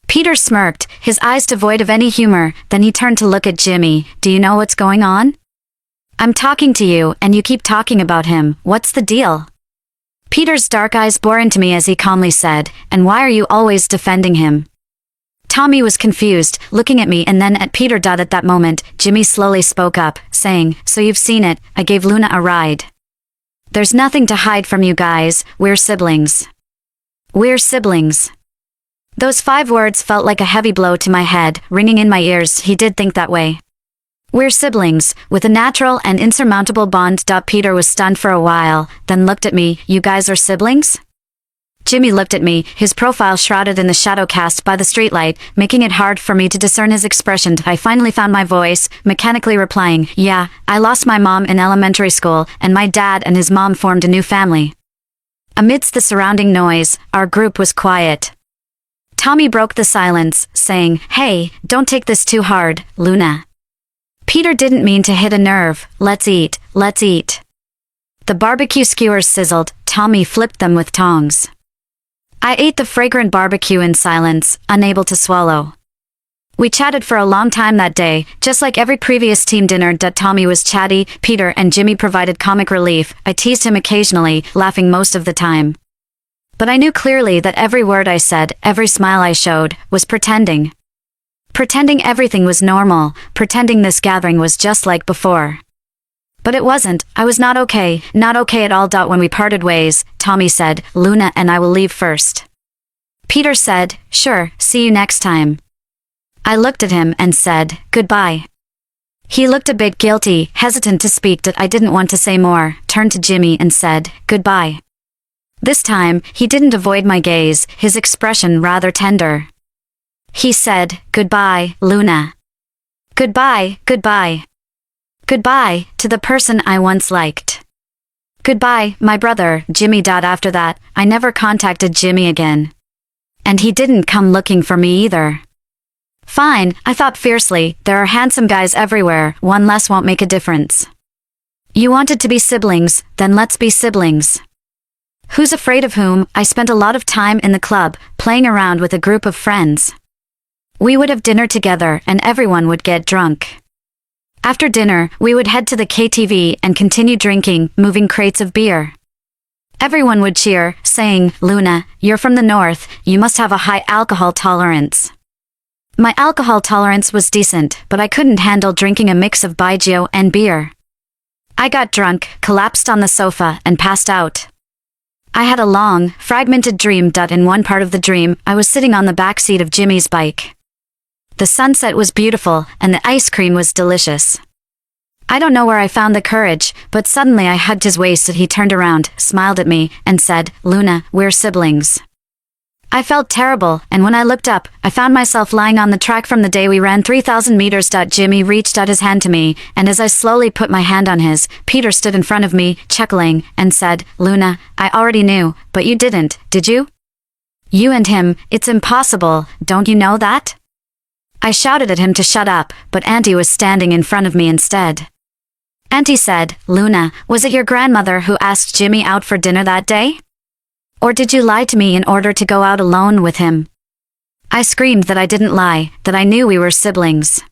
Peter smirked, his eyes devoid of any humor, then he turned to look at Jimmy. "Do you know what's going on? I'm talking to you, and you keep talking about him. What's the deal?" Peter's dark eyes bore into me as he calmly said, "And why are you always defending him?" Tommy was confused, looking at me and then at Peter. At that moment, Jimmy slowly spoke up, saying, "So you've seen it, I gave Luna a ride. There's nothing to hide from you guys, we're siblings. We're siblings." Those 5 words felt like a heavy blow to my head, ringing in my ears. He did think that way. We're siblings, with a natural and insurmountable bond. Peter was stunned for a while, then looked at me. "You guys are siblings?" Jimmy looked at me, his profile shrouded in the shadow cast by the streetlight, making it hard for me to discern his expression. I finally found my voice, mechanically replying, "Yeah, I lost my mom in elementary school, and my dad and his mom formed a new family." Amidst the surrounding noise, our group was quiet. Tommy broke the silence, saying, "Hey, don't take this too hard, Luna. Peter didn't mean to hit a nerve. Let's eat, let's eat." The barbecue skewers sizzled. Tommy flipped them with tongs. I ate the fragrant barbecue in silence, unable to swallow. We chatted for a long time that day, just like every previous team dinner. Tommy was chatty, Peter and Jimmy provided comic relief. I teased him occasionally, laughing most of the time. But I knew clearly that every word I said, every smile I showed, was pretending. Pretending everything was normal, pretending this gathering was just like before. But it wasn't. I was not okay at all. When we parted ways, Tommy said, "Luna and I will leave first." Peter said, "Sure, see you next time." I looked at him and said, "Goodbye." He looked a bit guilty, hesitant to speak. I didn't want to say more, turned to Jimmy and said, "Goodbye." This time, he didn't avoid my gaze, his expression rather tender. He said, "Goodbye, Luna. Goodbye, goodbye. Goodbye, to the person I once liked. Goodbye, my brother, Jimmy." After that, I never contacted Jimmy again. And he didn't come looking for me either. Fine, I thought fiercely, there are handsome guys everywhere, one less won't make a difference. You wanted to be siblings, then let's be siblings. Who's afraid of whom? I spent a lot of time in the club, playing around with a group of friends. We would have dinner together and everyone would get drunk. After dinner, we would head to the KTV and continue drinking, moving crates of beer. Everyone would cheer, saying, Luna, you're from the north, you must have a high alcohol tolerance. My alcohol tolerance was decent, but I couldn't handle drinking a mix of baijiu and beer. I got drunk, collapsed on the sofa, and passed out. I had a long, fragmented dream. In one part of the dream, I was sitting on the back seat of Jimmy's bike. The sunset was beautiful, and the ice cream was delicious. I don't know where I found the courage, but suddenly I hugged his waist and he turned around, smiled at me, and said, Luna, we're siblings. I felt terrible, and when I looked up, I found myself lying on the track from the day we ran 3,000 meters. Jimmy reached out his hand to me, and as I slowly put my hand on his, Peter stood in front of me, chuckling, and said, Luna, I already knew, but you didn't, did you? You and him, it's impossible, don't you know that? I shouted at him to shut up, but Auntie was standing in front of me instead. Auntie said, Luna, was it your grandmother who asked Jimmy out for dinner that day? Or did you lie to me in order to go out alone with him? I screamed that I didn't lie, that I knew we were siblings.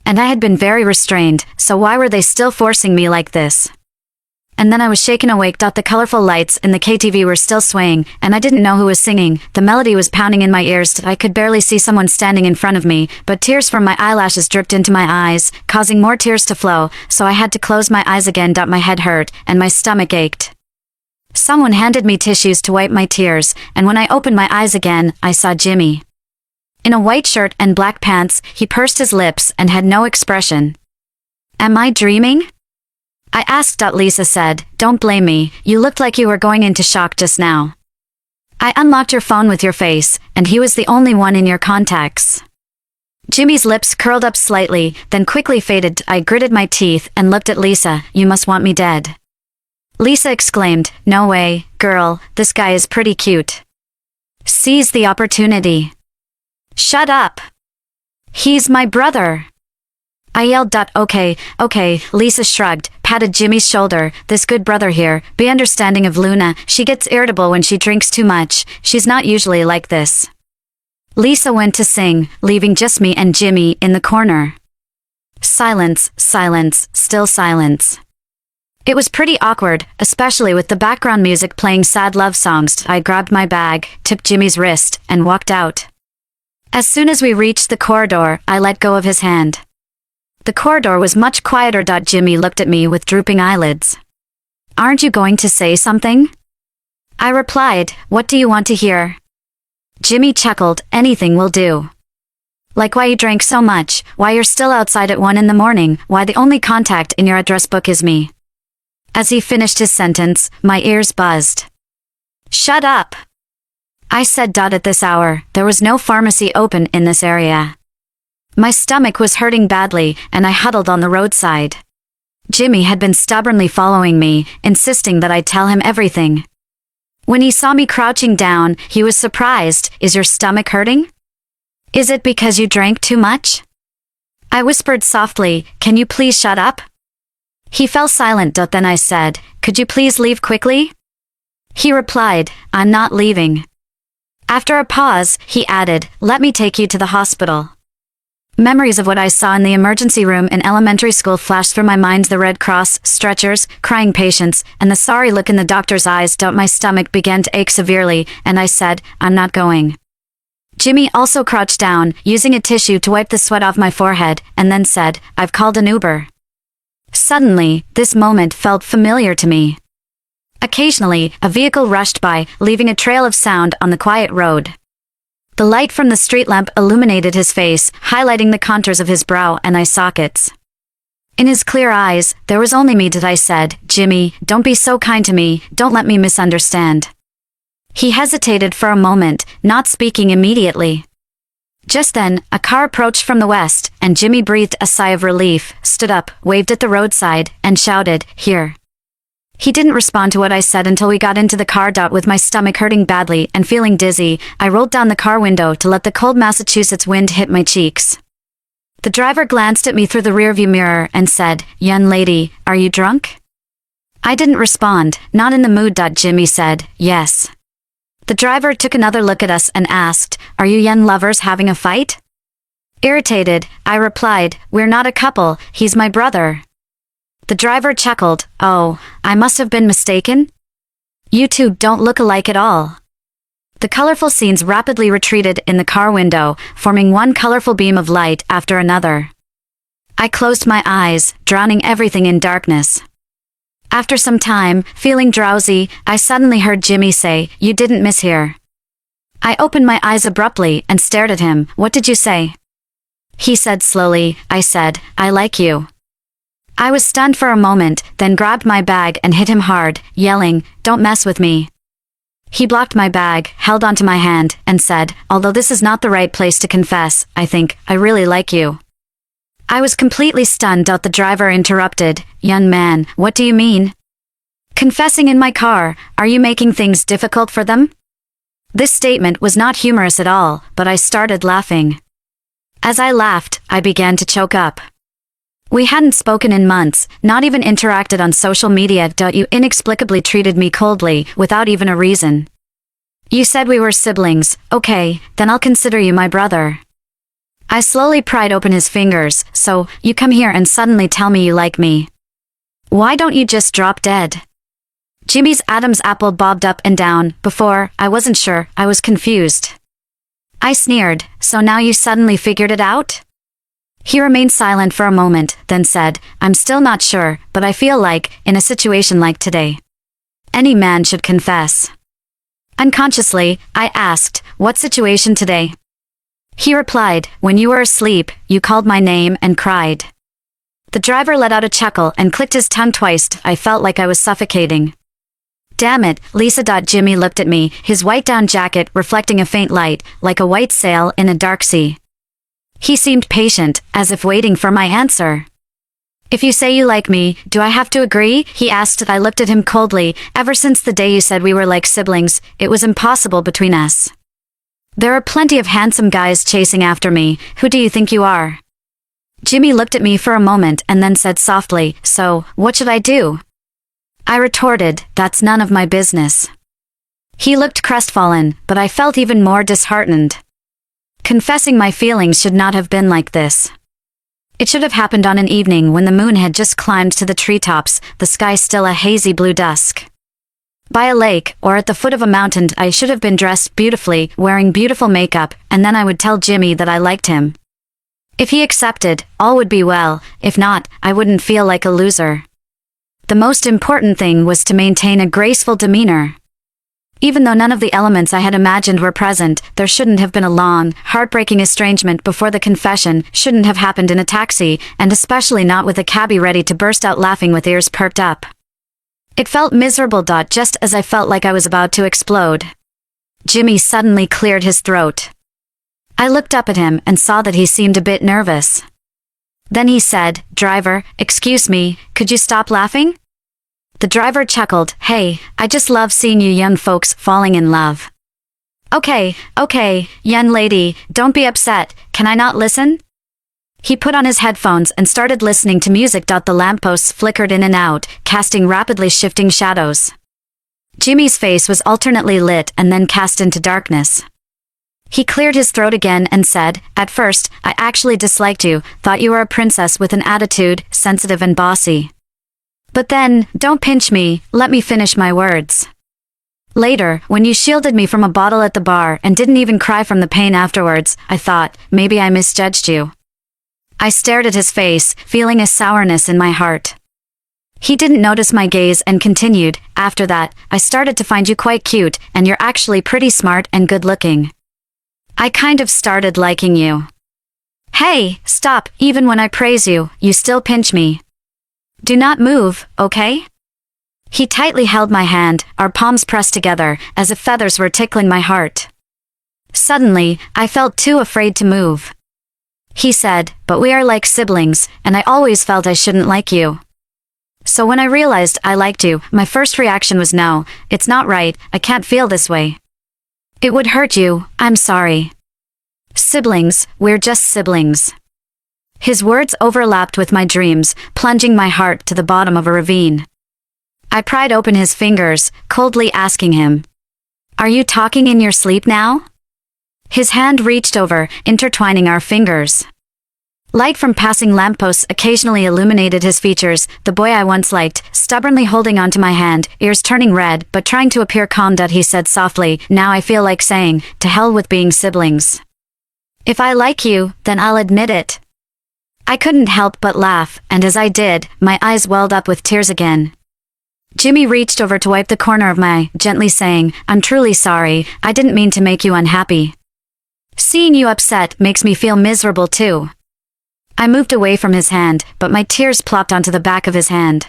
And I had been very restrained, so why were they still forcing me like this? And then I was shaken awake. The colorful lights in the KTV were still swaying, and I didn't know who was singing. The melody was pounding in my ears. I could barely see someone standing in front of me, but tears from my eyelashes dripped into my eyes, causing more tears to flow, so I had to close my eyes again. My head hurt, and my stomach ached. Someone handed me tissues to wipe my tears, and when I opened my eyes again, I saw Jimmy. In a white shirt and black pants, he pursed his lips and had no expression. Am I dreaming? I asked. Lisa said, don't blame me, you looked like you were going into shock just now. I unlocked your phone with your face, and he was the only one in your contacts. Jimmy's lips curled up slightly, then quickly faded. I gritted my teeth and looked at Lisa. You must want me dead. Lisa exclaimed, no way, girl, this guy is pretty cute. Seize the opportunity. Shut up. He's my brother. I yelled. Okay, Lisa shrugged, patted Jimmy's shoulder, this good brother here, be understanding of Luna, she gets irritable when she drinks too much, she's not usually like this. Lisa went to sing, leaving just me and Jimmy in the corner. Silence, still silence. It was pretty awkward, especially with the background music playing sad love songs. I grabbed my bag, took Jimmy's wrist, and walked out. As soon as we reached the corridor, I let go of his hand. The corridor was much quieter. Jimmy looked at me with drooping eyelids. Aren't you going to say something? I replied, what do you want to hear? Jimmy chuckled, anything will do. Like why you drank so much, why you're still outside at 1 in the morning, why the only contact in your address book is me. As he finished his sentence, my ears buzzed. Shut up! I said. At this hour, there was no pharmacy open in this area. My stomach was hurting badly, and I huddled on the roadside. Jimmy had been stubbornly following me, insisting that I tell him everything. When he saw me crouching down, he was surprised. Is your stomach hurting? Is it because you drank too much? I whispered softly, can you please shut up? He fell silent. Then I said, could you please leave quickly? He replied, I'm not leaving. After a pause, he added, let me take you to the hospital. Memories of what I saw in the emergency room in elementary school flashed through my mind. The Red Cross, stretchers, crying patients, and the sorry look in the doctor's eyes. My stomach began to ache severely, and I said, I'm not going. Jimmy also crouched down, using a tissue to wipe the sweat off my forehead, and then said, I've called an Uber. Suddenly, this moment felt familiar to me. Occasionally, a vehicle rushed by, leaving a trail of sound on the quiet road. The light from the street lamp illuminated his face, highlighting the contours of his brow and eye sockets. In his clear eyes, there was only me. I said, Jimmy, don't be so kind to me, don't let me misunderstand. He hesitated for a moment, not speaking immediately. Just then, a car approached from the west, and Jimmy breathed a sigh of relief, stood up, waved at the roadside, and shouted, here. He didn't respond to what I said until we got into the car. With my stomach hurting badly and feeling dizzy, I rolled down the car window to let the cold Massachusetts wind hit my cheeks. The driver glanced at me through the rearview mirror and said, young lady, are you drunk? I didn't respond, not in the mood. Jimmy said, yes. The driver took another look at us and asked, are you young lovers having a fight? Irritated, I replied, we're not a couple, he's my brother. The driver chuckled, oh, I must have been mistaken? You two don't look alike at all. The colorful scenes rapidly retreated in the car window, forming one colorful beam of light after another. I closed my eyes, drowning everything in darkness. After some time, feeling drowsy, I suddenly heard Jimmy say, you didn't miss here. I opened my eyes abruptly and stared at him. What did you say? He said slowly, I said, I like you. I was stunned for a moment, then grabbed my bag and hit him hard, yelling, don't mess with me. He blocked my bag, held onto my hand, and said, although this is not the right place to confess, I think, I really like you. I was completely stunned. The driver interrupted, young man, what do you mean? Confessing in my car, are you making things difficult for them? This statement was not humorous at all, but I started laughing. As I laughed, I began to choke up. We hadn't spoken in months, not even interacted on social media. You inexplicably treated me coldly, without even a reason. You said we were siblings, okay, then I'll consider you my brother. I slowly pried open his fingers, so, you come here and suddenly tell me you like me. Why don't you just drop dead? Jimmy's Adam's apple bobbed up and down. Before, I wasn't sure, I was confused. I sneered, so now you suddenly figured it out? He remained silent for a moment, then said, I'm still not sure, but I feel like, in a situation like today, any man should confess. Unconsciously, I asked, what situation today? He replied, when you were asleep, you called my name and cried. The driver let out a chuckle and clicked his tongue twice. I felt like I was suffocating. Damn it, Lisa. Jimmy looked at me, his white down jacket reflecting a faint light, like a white sail in a dark sea. He seemed patient, as if waiting for my answer. If you say you like me, do I have to agree? He asked. I looked at him coldly. Ever since the day you said we were like siblings, it was impossible between us. There are plenty of handsome guys chasing after me. Who do you think you are? Jimmy looked at me for a moment and then said softly, so, what should I do? I retorted, that's none of my business. He looked crestfallen, but I felt even more disheartened. Confessing my feelings should not have been like this. It should have happened on an evening when the moon had just climbed to the treetops, the sky still a hazy blue dusk. By a lake, or at the foot of a mountain. I should have been dressed beautifully, wearing beautiful makeup, and then I would tell Jimmy that I liked him. If he accepted, all would be well. If not, I wouldn't feel like a loser. The most important thing was to maintain a graceful demeanor. Even though none of the elements I had imagined were present, there shouldn't have been a long, heartbreaking estrangement before the confession, shouldn't have happened in a taxi, and especially not with a cabbie ready to burst out laughing with ears perked up. It felt miserable. Just as I felt like I was about to explode. Jimmy suddenly cleared his throat. I looked up at him and saw that he seemed a bit nervous. Then he said, driver, excuse me, could you stop laughing? The driver chuckled, hey, I just love seeing you young folks falling in love. Okay, young lady, don't be upset, can I not listen? He put on his headphones and started listening to music. The lampposts flickered in and out, casting rapidly shifting shadows. Jimmy's face was alternately lit and then cast into darkness. He cleared his throat again and said, at first, I actually disliked you, thought you were a princess with an attitude, sensitive and bossy. But then, don't pinch me, let me finish my words. Later, when you shielded me from a bottle at the bar and didn't even cry from the pain afterwards, I thought, maybe I misjudged you. I stared at his face, feeling a sourness in my heart. He didn't notice my gaze and continued, after that, I started to find you quite cute, and you're actually pretty smart and good-looking. I kind of started liking you. Hey, stop, even when I praise you, you still pinch me. Do not move, okay? He tightly held my hand, our palms pressed together, as if feathers were tickling my heart. Suddenly, I felt too afraid to move. He said, but we are like siblings, and I always felt I shouldn't like you. So when I realized I liked you, my first reaction was no, it's not right, I can't feel this way. It would hurt you, I'm sorry. Siblings, we're just siblings. His words overlapped with my dreams, plunging my heart to the bottom of a ravine. I pried open his fingers, coldly asking him, "Are you talking in your sleep now?" His hand reached over, intertwining our fingers. Light from passing lampposts occasionally illuminated his features, the boy I once liked, stubbornly holding onto my hand, ears turning red but trying to appear calm. He said softly, "Now I feel like saying, to hell with being siblings. If I like you, then I'll admit it." I couldn't help but laugh, and as I did, my eyes welled up with tears again. Jimmy reached over to wipe the corner of my eye, gently saying, "I'm truly sorry, I didn't mean to make you unhappy. Seeing you upset makes me feel miserable too." I moved away from his hand, but my tears plopped onto the back of his hand.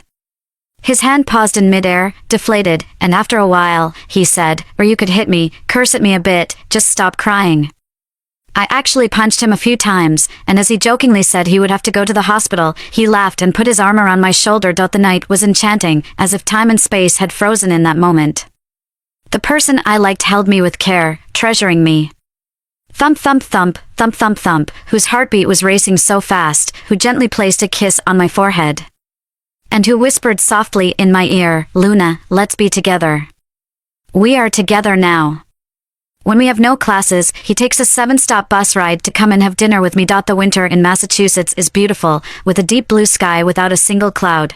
His hand paused in midair, deflated, and after a while, he said, "Or you could hit me, curse at me a bit, just stop crying." I actually punched him a few times, and as he jokingly said he would have to go to the hospital, he laughed and put his arm around my shoulder. The night was enchanting, as if time and space had frozen in that moment. The person I liked held me with care, treasuring me. Thump thump thump, thump thump thump, whose heartbeat was racing so fast, who gently placed a kiss on my forehead. And who whispered softly in my ear, "Luna, let's be together. We are together now." When we have no classes, he takes a 7-stop bus ride to come and have dinner with me. The winter in Massachusetts is beautiful, with a deep blue sky without a single cloud.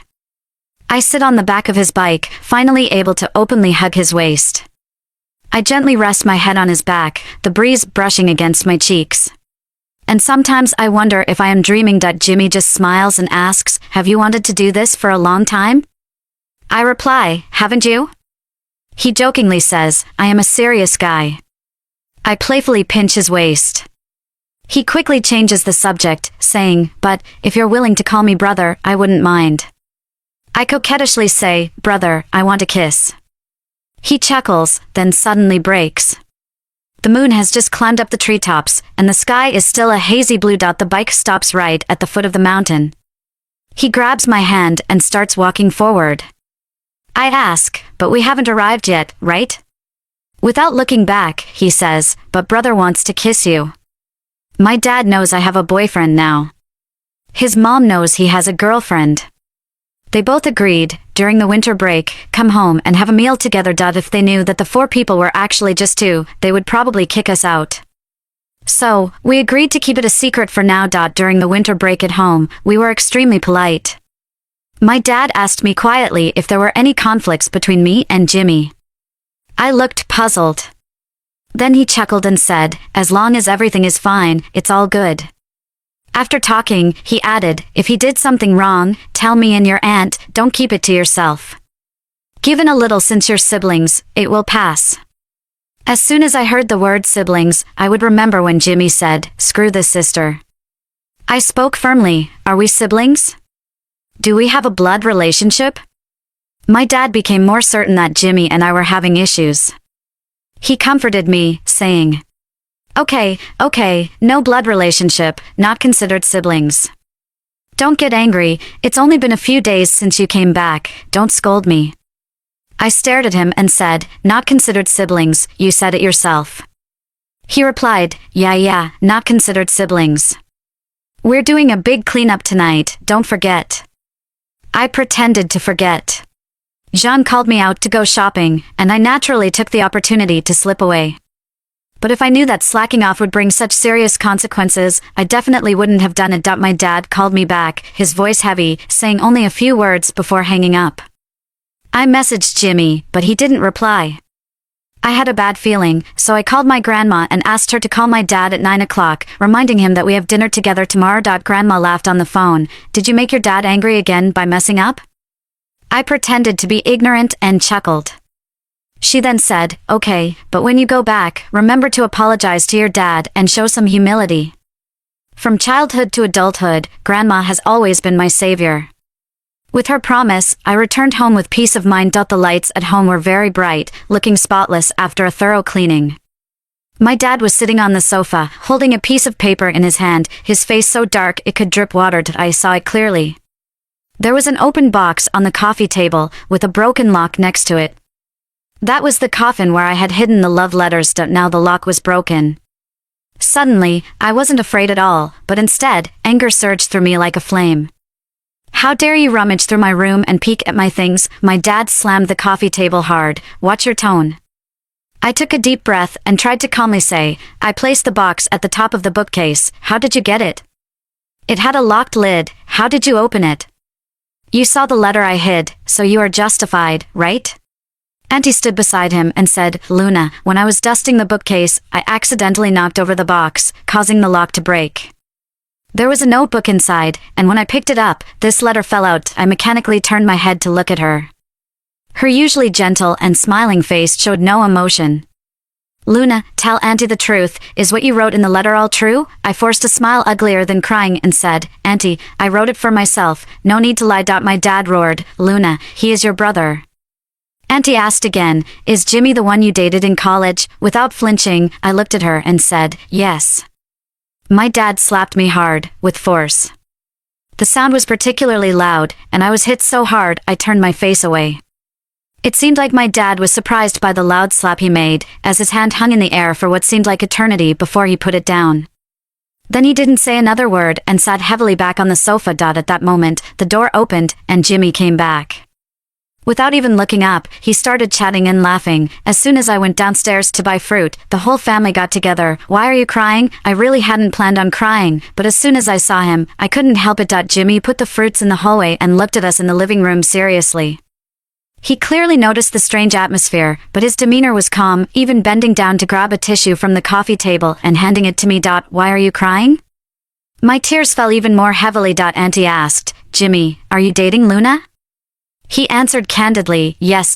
I sit on the back of his bike, finally able to openly hug his waist. I gently rest my head on his back, the breeze brushing against my cheeks. And sometimes I wonder if I am dreaming. Jimmy just smiles and asks, "Have you wanted to do this for a long time?" I reply, "Haven't you?" He jokingly says, "I am a serious guy." I playfully pinch his waist. He quickly changes the subject, saying, "But, if you're willing to call me brother, I wouldn't mind." I coquettishly say, "Brother, I want a kiss." He chuckles, then suddenly breaks. The moon has just climbed up the treetops, and the sky is still a hazy blue. The bike stops right at the foot of the mountain. He grabs my hand and starts walking forward. I ask, "But we haven't arrived yet, right?" Without looking back, he says, "But brother wants to kiss you." My dad knows I have a boyfriend now. His mom knows he has a girlfriend. They both agreed, during the winter break, come home and have a meal together. If they knew that the 4 people were actually just 2, they would probably kick us out. So, we agreed to keep it a secret for now. During the winter break at home, we were extremely polite. My dad asked me quietly if there were any conflicts between me and Jimmy. I looked puzzled. Then he chuckled and said, "As long as everything is fine, it's all good." After talking, he added, "If he did something wrong, tell me and your aunt, don't keep it to yourself. Given a little since you're siblings, it will pass." As soon as I heard the word siblings, I would remember when Jimmy said, "Screw this sister." I spoke firmly, "Are we siblings? Do we have a blood relationship?" My dad became more certain that Jimmy and I were having issues. He comforted me, saying, Okay, no blood relationship, not considered siblings. Don't get angry, it's only been a few days since you came back, don't scold me." I stared at him and said, "Not considered siblings, you said it yourself." He replied, Yeah, not considered siblings. "We're doing a big cleanup tonight, don't forget." I pretended to forget. Jean called me out to go shopping, and I naturally took the opportunity to slip away. But if I knew that slacking off would bring such serious consequences, I definitely wouldn't have done it. My dad called me back, his voice heavy, saying only a few words before hanging up. I messaged Jimmy, but he didn't reply. I had a bad feeling, so I called my grandma and asked her to call my dad at 9 o'clock, reminding him that we have dinner together tomorrow. Grandma laughed on the phone. "Did you make your dad angry again by messing up?" I pretended to be ignorant and chuckled. She then said, "Okay, but when you go back, remember to apologize to your dad and show some humility." From childhood to adulthood, Grandma has always been my savior. With her promise, I returned home with peace of mind. The lights at home were very bright, looking spotless after a thorough cleaning. My dad was sitting on the sofa, holding a piece of paper in his hand, his face so dark it could drip water. I saw it clearly. There was an open box on the coffee table, with a broken lock next to it. That was the coffin where I had hidden the love letters. Now the lock was broken. Suddenly, I wasn't afraid at all, but instead, anger surged through me like a flame. How dare you rummage through my room and peek at my things? My dad slammed the coffee table hard. Watch your tone. I took a deep breath and tried to calmly say, I placed the box at the top of the bookcase. How did you get it? It had a locked lid. How did you open it? You saw the letter I hid, so you are justified, right? Auntie stood beside him and said, Luna, when I was dusting the bookcase, I accidentally knocked over the box, causing the lock to break. There was a notebook inside, and when I picked it up, this letter fell out. I mechanically turned my head to look at her. Her usually gentle and smiling face showed no emotion. Luna, tell Auntie the truth. Is what you wrote in the letter all true? I forced a smile uglier than crying and said, Auntie, I wrote it for myself. No need to lie. My dad roared, Luna, he is your brother. Auntie asked again, is Jimmy the one you dated in college? Without flinching, I looked at her and said, yes. My dad slapped me hard, with force. The sound was particularly loud, and I was hit so hard I turned my face away. It seemed like my dad was surprised by the loud slap he made, as his hand hung in the air for what seemed like eternity before he put it down. Then he didn't say another word and sat heavily back on the sofa. At that moment, the door opened, and Jimmy came back. Without even looking up, he started chatting and laughing. As soon as I went downstairs to buy fruit, the whole family got together. Why are you crying? I really hadn't planned on crying, but as soon as I saw him, I couldn't help it. Jimmy put the fruits in the hallway and looked at us in the living room seriously. He clearly noticed the strange atmosphere, but his demeanor was calm, even bending down to grab a tissue from the coffee table and handing it to me. Why are you crying? My tears fell even more heavily. Auntie asked, Jimmy, are you dating Luna? He answered candidly, yes.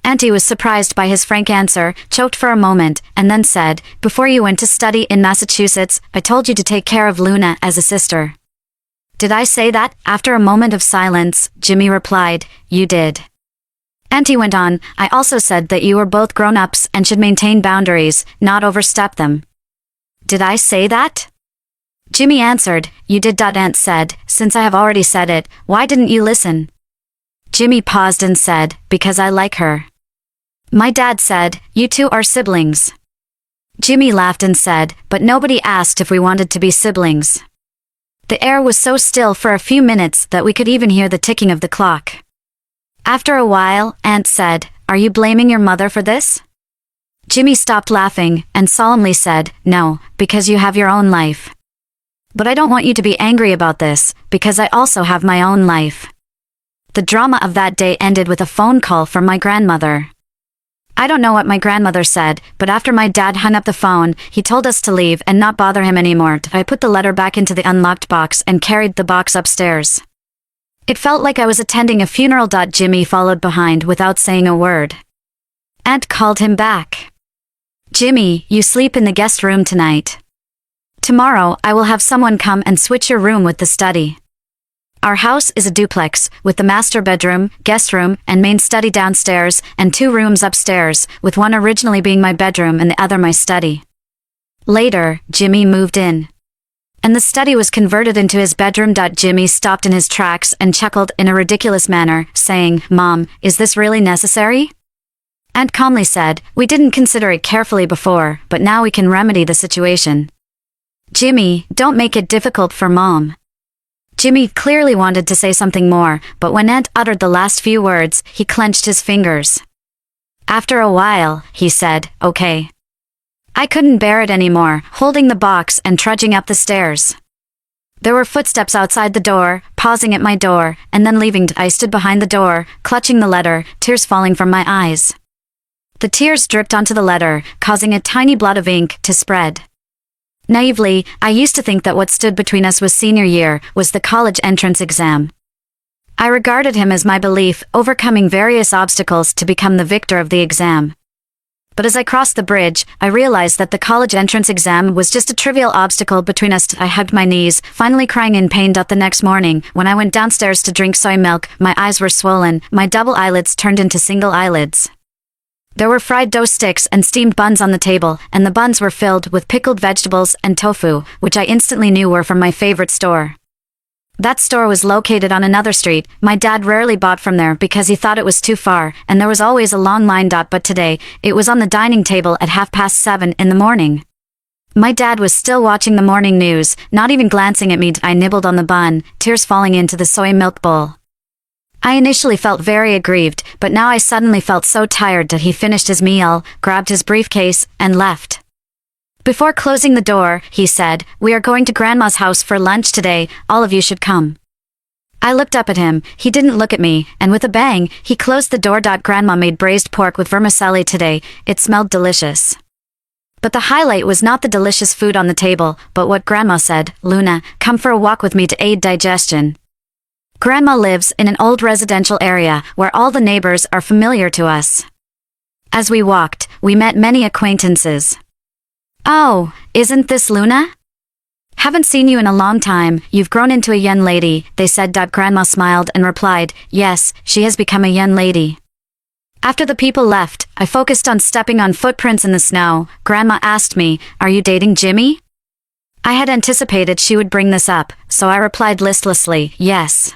Auntie was surprised by his frank answer, choked for a moment, and then said, before you went to study in Massachusetts, I told you to take care of Luna as a sister. Did I say that? After a moment of silence, Jimmy replied, you did. Auntie went on, I also said that you were both grown-ups and should maintain boundaries, not overstep them. Did I say that? Jimmy answered, you did. Aunt said, since I have already said it, why didn't you listen? Jimmy paused and said, because I like her. My dad said, you two are siblings. Jimmy laughed and said, but nobody asked if we wanted to be siblings. The air was so still for a few minutes that we could even hear the ticking of the clock. After a while, Aunt said, are you blaming your mother for this? Jimmy stopped laughing and solemnly said, no, because you have your own life. But I don't want you to be angry about this, because I also have my own life. The drama of that day ended with a phone call from my grandmother. I don't know what my grandmother said, but after my dad hung up the phone, he told us to leave and not bother him anymore. I put the letter back into the unlocked box and carried the box upstairs. It felt like I was attending a funeral. Jimmy followed behind without saying a word. Aunt called him back. Jimmy, you sleep in the guest room tonight. Tomorrow, I will have someone come and switch your room with the study. Our house is a duplex, with the master bedroom, guest room, and main study downstairs, and 2 rooms upstairs, with one originally being my bedroom and the other my study. Later, Jimmy moved in. And the study was converted into his bedroom. Jimmy stopped in his tracks and chuckled in a ridiculous manner, saying, Mom, is this really necessary? Aunt calmly said, we didn't consider it carefully before, but now we can remedy the situation. Jimmy, don't make it difficult for Mom. Jimmy clearly wanted to say something more, but when Aunt uttered the last few words, he clenched his fingers. After a while, he said, okay. I couldn't bear it anymore, holding the box and trudging up the stairs. There were footsteps outside the door, pausing at my door, and then leaving. I stood behind the door, clutching the letter, tears falling from my eyes. The tears dripped onto the letter, causing a tiny blot of ink to spread. Naively, I used to think that what stood between us was senior year, was the college entrance exam. I regarded him as my belief, overcoming various obstacles to become the victor of the exam. But as I crossed the bridge, I realized that the college entrance exam was just a trivial obstacle between us. I hugged my knees, finally crying in pain. The next morning, when I went downstairs to drink soy milk, my eyes were swollen, my double eyelids turned into single eyelids. There were fried dough sticks and steamed buns on the table, and the buns were filled with pickled vegetables and tofu, which I instantly knew were from my favorite store. That store was located on another street. My dad rarely bought from there because he thought it was too far, and there was always a long line. But today, it was on the dining table at 7:30 in the morning. My dad was still watching the morning news, not even glancing at me. I nibbled on the bun, tears falling into the soy milk bowl. I initially felt very aggrieved, but now I suddenly felt so tired that he finished his meal, grabbed his briefcase, and left. Before closing the door, he said, "We are going to Grandma's house for lunch today, all of you should come." I looked up at him, he didn't look at me, and with a bang, he closed the door. Grandma made braised pork with vermicelli today, it smelled delicious. But the highlight was not the delicious food on the table, but what Grandma said, "Luna, come for a walk with me to aid digestion." Grandma lives in an old residential area where all the neighbors are familiar to us. As we walked, we met many acquaintances. "Oh, isn't this Luna? Haven't seen you in a long time, you've grown into a young lady," they said. Grandma smiled and replied, "Yes, she has become a young lady." After the people left, I focused on stepping on footprints in the snow. Grandma asked me, "Are you dating Jimmy?" I had anticipated she would bring this up, so I replied listlessly, "Yes."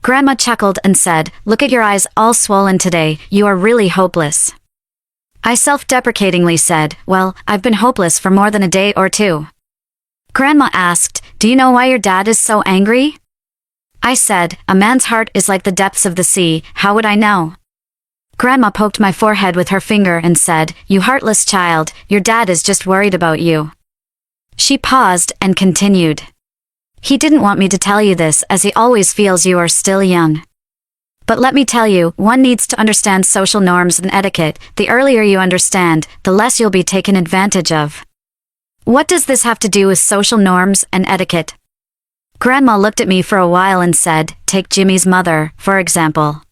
Grandma chuckled and said, "Look at your eyes all swollen today, you are really hopeless." I self-deprecatingly said, "Well, I've been hopeless for more than a day or two." Grandma asked, "Do you know why your dad is so angry?" I said, "A man's heart is like the depths of the sea, how would I know?" Grandma poked my forehead with her finger and said, "You heartless child, your dad is just worried about you." She paused and continued, "He didn't want me to tell you this as he always feels you are still young. But let me tell you, one needs to understand social norms and etiquette. The earlier you understand, the less you'll be taken advantage of." What does this have to do with social norms and etiquette? Grandma looked at me for a while and said, "Take Jimmy's mother, for example.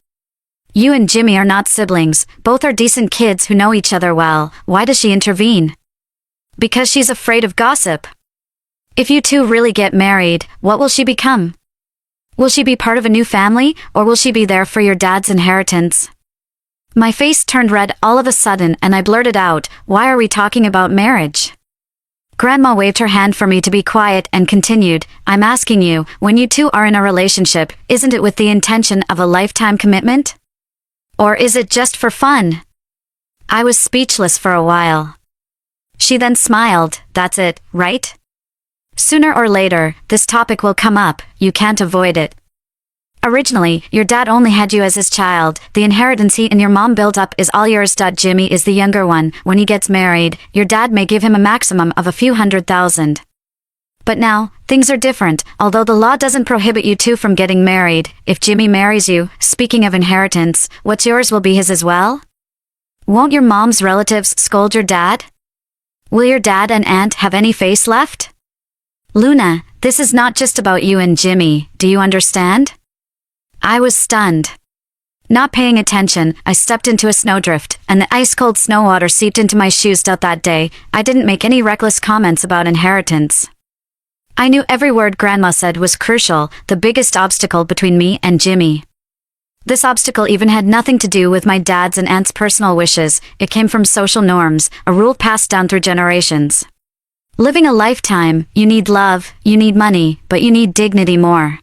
You and Jimmy are not siblings, both are decent kids who know each other well. Why does she intervene? Because she's afraid of gossip. If you two really get married, what will she become? Will she be part of a new family, or will she be there for your dad's inheritance?" My face turned red all of a sudden and I blurted out, "Why are we talking about marriage?" Grandma waved her hand for me to be quiet and continued, "I'm asking you, when you two are in a relationship, isn't it with the intention of a lifetime commitment? Or is it just for fun?" I was speechless for a while. She then smiled, "That's it, right? Sooner or later, this topic will come up, you can't avoid it. Originally, your dad only had you as his child, the inheritance he and your mom built up is all yours. Jimmy is the younger one, when he gets married, your dad may give him a maximum of a few $100,000. But now, things are different, although the law doesn't prohibit you two from getting married. If Jimmy marries you, speaking of inheritance, what's yours will be his as well? Won't your mom's relatives scold your dad? Will your dad and aunt have any face left? Luna, this is not just about you and Jimmy, do you understand?" I was stunned. Not paying attention, I stepped into a snowdrift, and the ice-cold snow water seeped into my shoes. That day, I didn't make any reckless comments about inheritance. I knew every word Grandma said was crucial, the biggest obstacle between me and Jimmy. This obstacle even had nothing to do with my dad's and aunt's personal wishes, it came from social norms, a rule passed down through generations. Living a lifetime, you need love, you need money, but you need dignity more.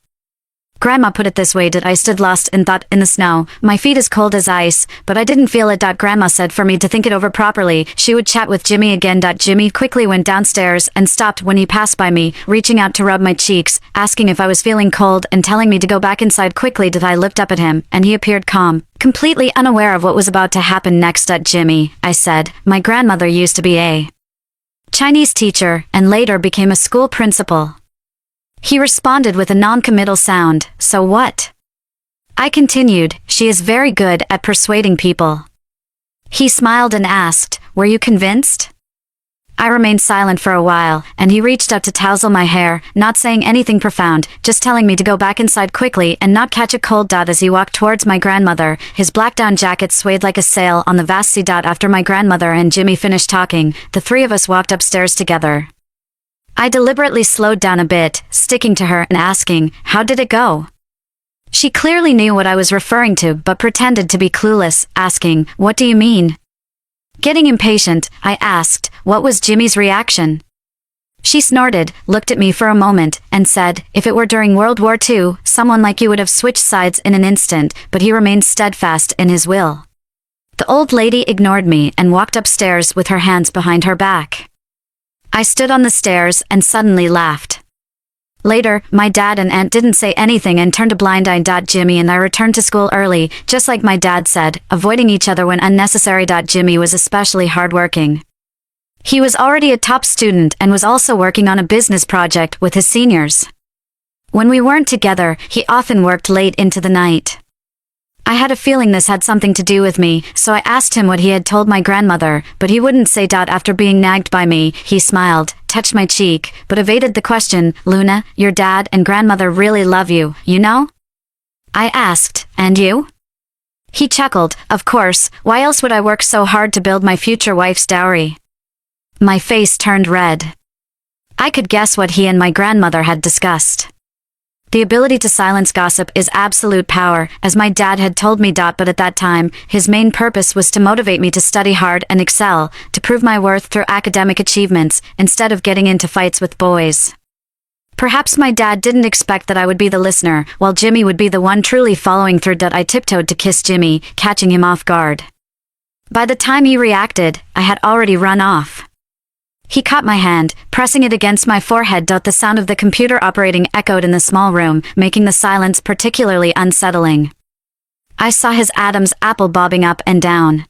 Grandma put it this way. I stood lost in thought in the snow, my feet as cold as ice, but I didn't feel it. Grandma said for me to think it over properly, she would chat with Jimmy again. Jimmy quickly went downstairs and stopped when he passed by me, reaching out to rub my cheeks, asking if I was feeling cold and telling me to go back inside quickly. I looked up at him, and he appeared calm, completely unaware of what was about to happen next. Jimmy, I said, my grandmother used to be a Chinese teacher and later became a school principal. He responded with a non-committal sound, so what? I continued, she is very good at persuading people. He smiled and asked, were you convinced? I remained silent for a while, and he reached out to tousle my hair, not saying anything profound, just telling me to go back inside quickly and not catch a cold. As he walked towards my grandmother, his black down jacket swayed like a sail on the vast sea. After my grandmother and Jimmy finished talking, the three of us walked upstairs together. I deliberately slowed down a bit, sticking to her and asking, how did it go? She clearly knew what I was referring to but pretended to be clueless, asking, what do you mean? Getting impatient, I asked, what was Jimmy's reaction? She snorted, looked at me for a moment, and said, if it were during World War II, someone like you would have switched sides in an instant, but he remained steadfast in his will. The old lady ignored me and walked upstairs with her hands behind her back. I stood on the stairs and suddenly laughed. Later, my dad and aunt didn't say anything and turned a blind eye. Jimmy and I returned to school early, just like my dad said, avoiding each other when unnecessary. Jimmy was especially hardworking. He was already a top student and was also working on a business project with his seniors. When we weren't together, he often worked late into the night. I had a feeling this had something to do with me, so I asked him what he had told my grandmother, but he wouldn't say. After being nagged by me, he smiled, touched my cheek, but evaded the question. Luna, your dad and grandmother really love you, you know? I asked, and you? He chuckled, of course, why else would I work so hard to build my future wife's dowry? My face turned red. I could guess what he and my grandmother had discussed. The ability to silence gossip is absolute power, as my dad had told me. But at that time, his main purpose was to motivate me to study hard and excel, to prove my worth through academic achievements, instead of getting into fights with boys. Perhaps my dad didn't expect that I would be the listener, while Jimmy would be the one truly following through. I tiptoed to kiss Jimmy, catching him off guard. By the time he reacted, I had already run off. He caught my hand, pressing it against my forehead. The sound of the computer operating echoed in the small room, making the silence particularly unsettling. I saw his Adam's apple bobbing up and down.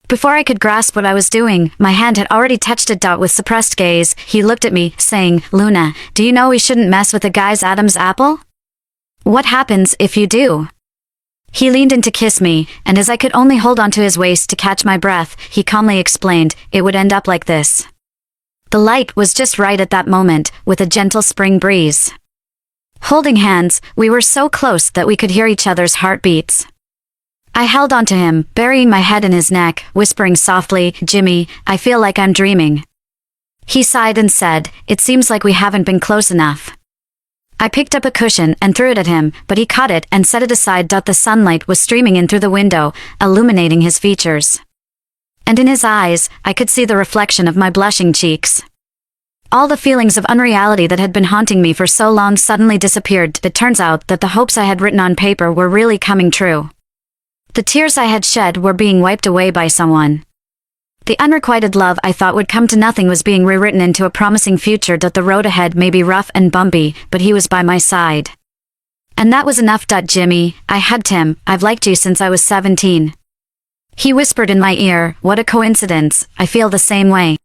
Before I could grasp what I was doing, my hand had already touched it. With suppressed gaze, he looked at me, saying, Luna, do you know we shouldn't mess with a guy's Adam's apple? What happens if you do? He leaned in to kiss me, and as I could only hold onto his waist to catch my breath, he calmly explained, it would end up like this. The light was just right at that moment, with a gentle spring breeze. Holding hands, we were so close that we could hear each other's heartbeats. I held onto him, burying my head in his neck, whispering softly, Jimmy, I feel like I'm dreaming. He sighed and said, it seems like we haven't been close enough. I picked up a cushion and threw it at him, but he caught it and set it aside. The sunlight was streaming in through the window, illuminating his features. And in his eyes, I could see the reflection of my blushing cheeks. All the feelings of unreality that had been haunting me for so long suddenly disappeared. It turns out that the hopes I had written on paper were really coming true. The tears I had shed were being wiped away by someone. The unrequited love I thought would come to nothing was being rewritten into a promising future. The road ahead may be rough and bumpy, but he was by my side. And that was enough. Jimmy, I hugged him, I've liked you since I was 17. He whispered in my ear, what a coincidence, I feel the same way.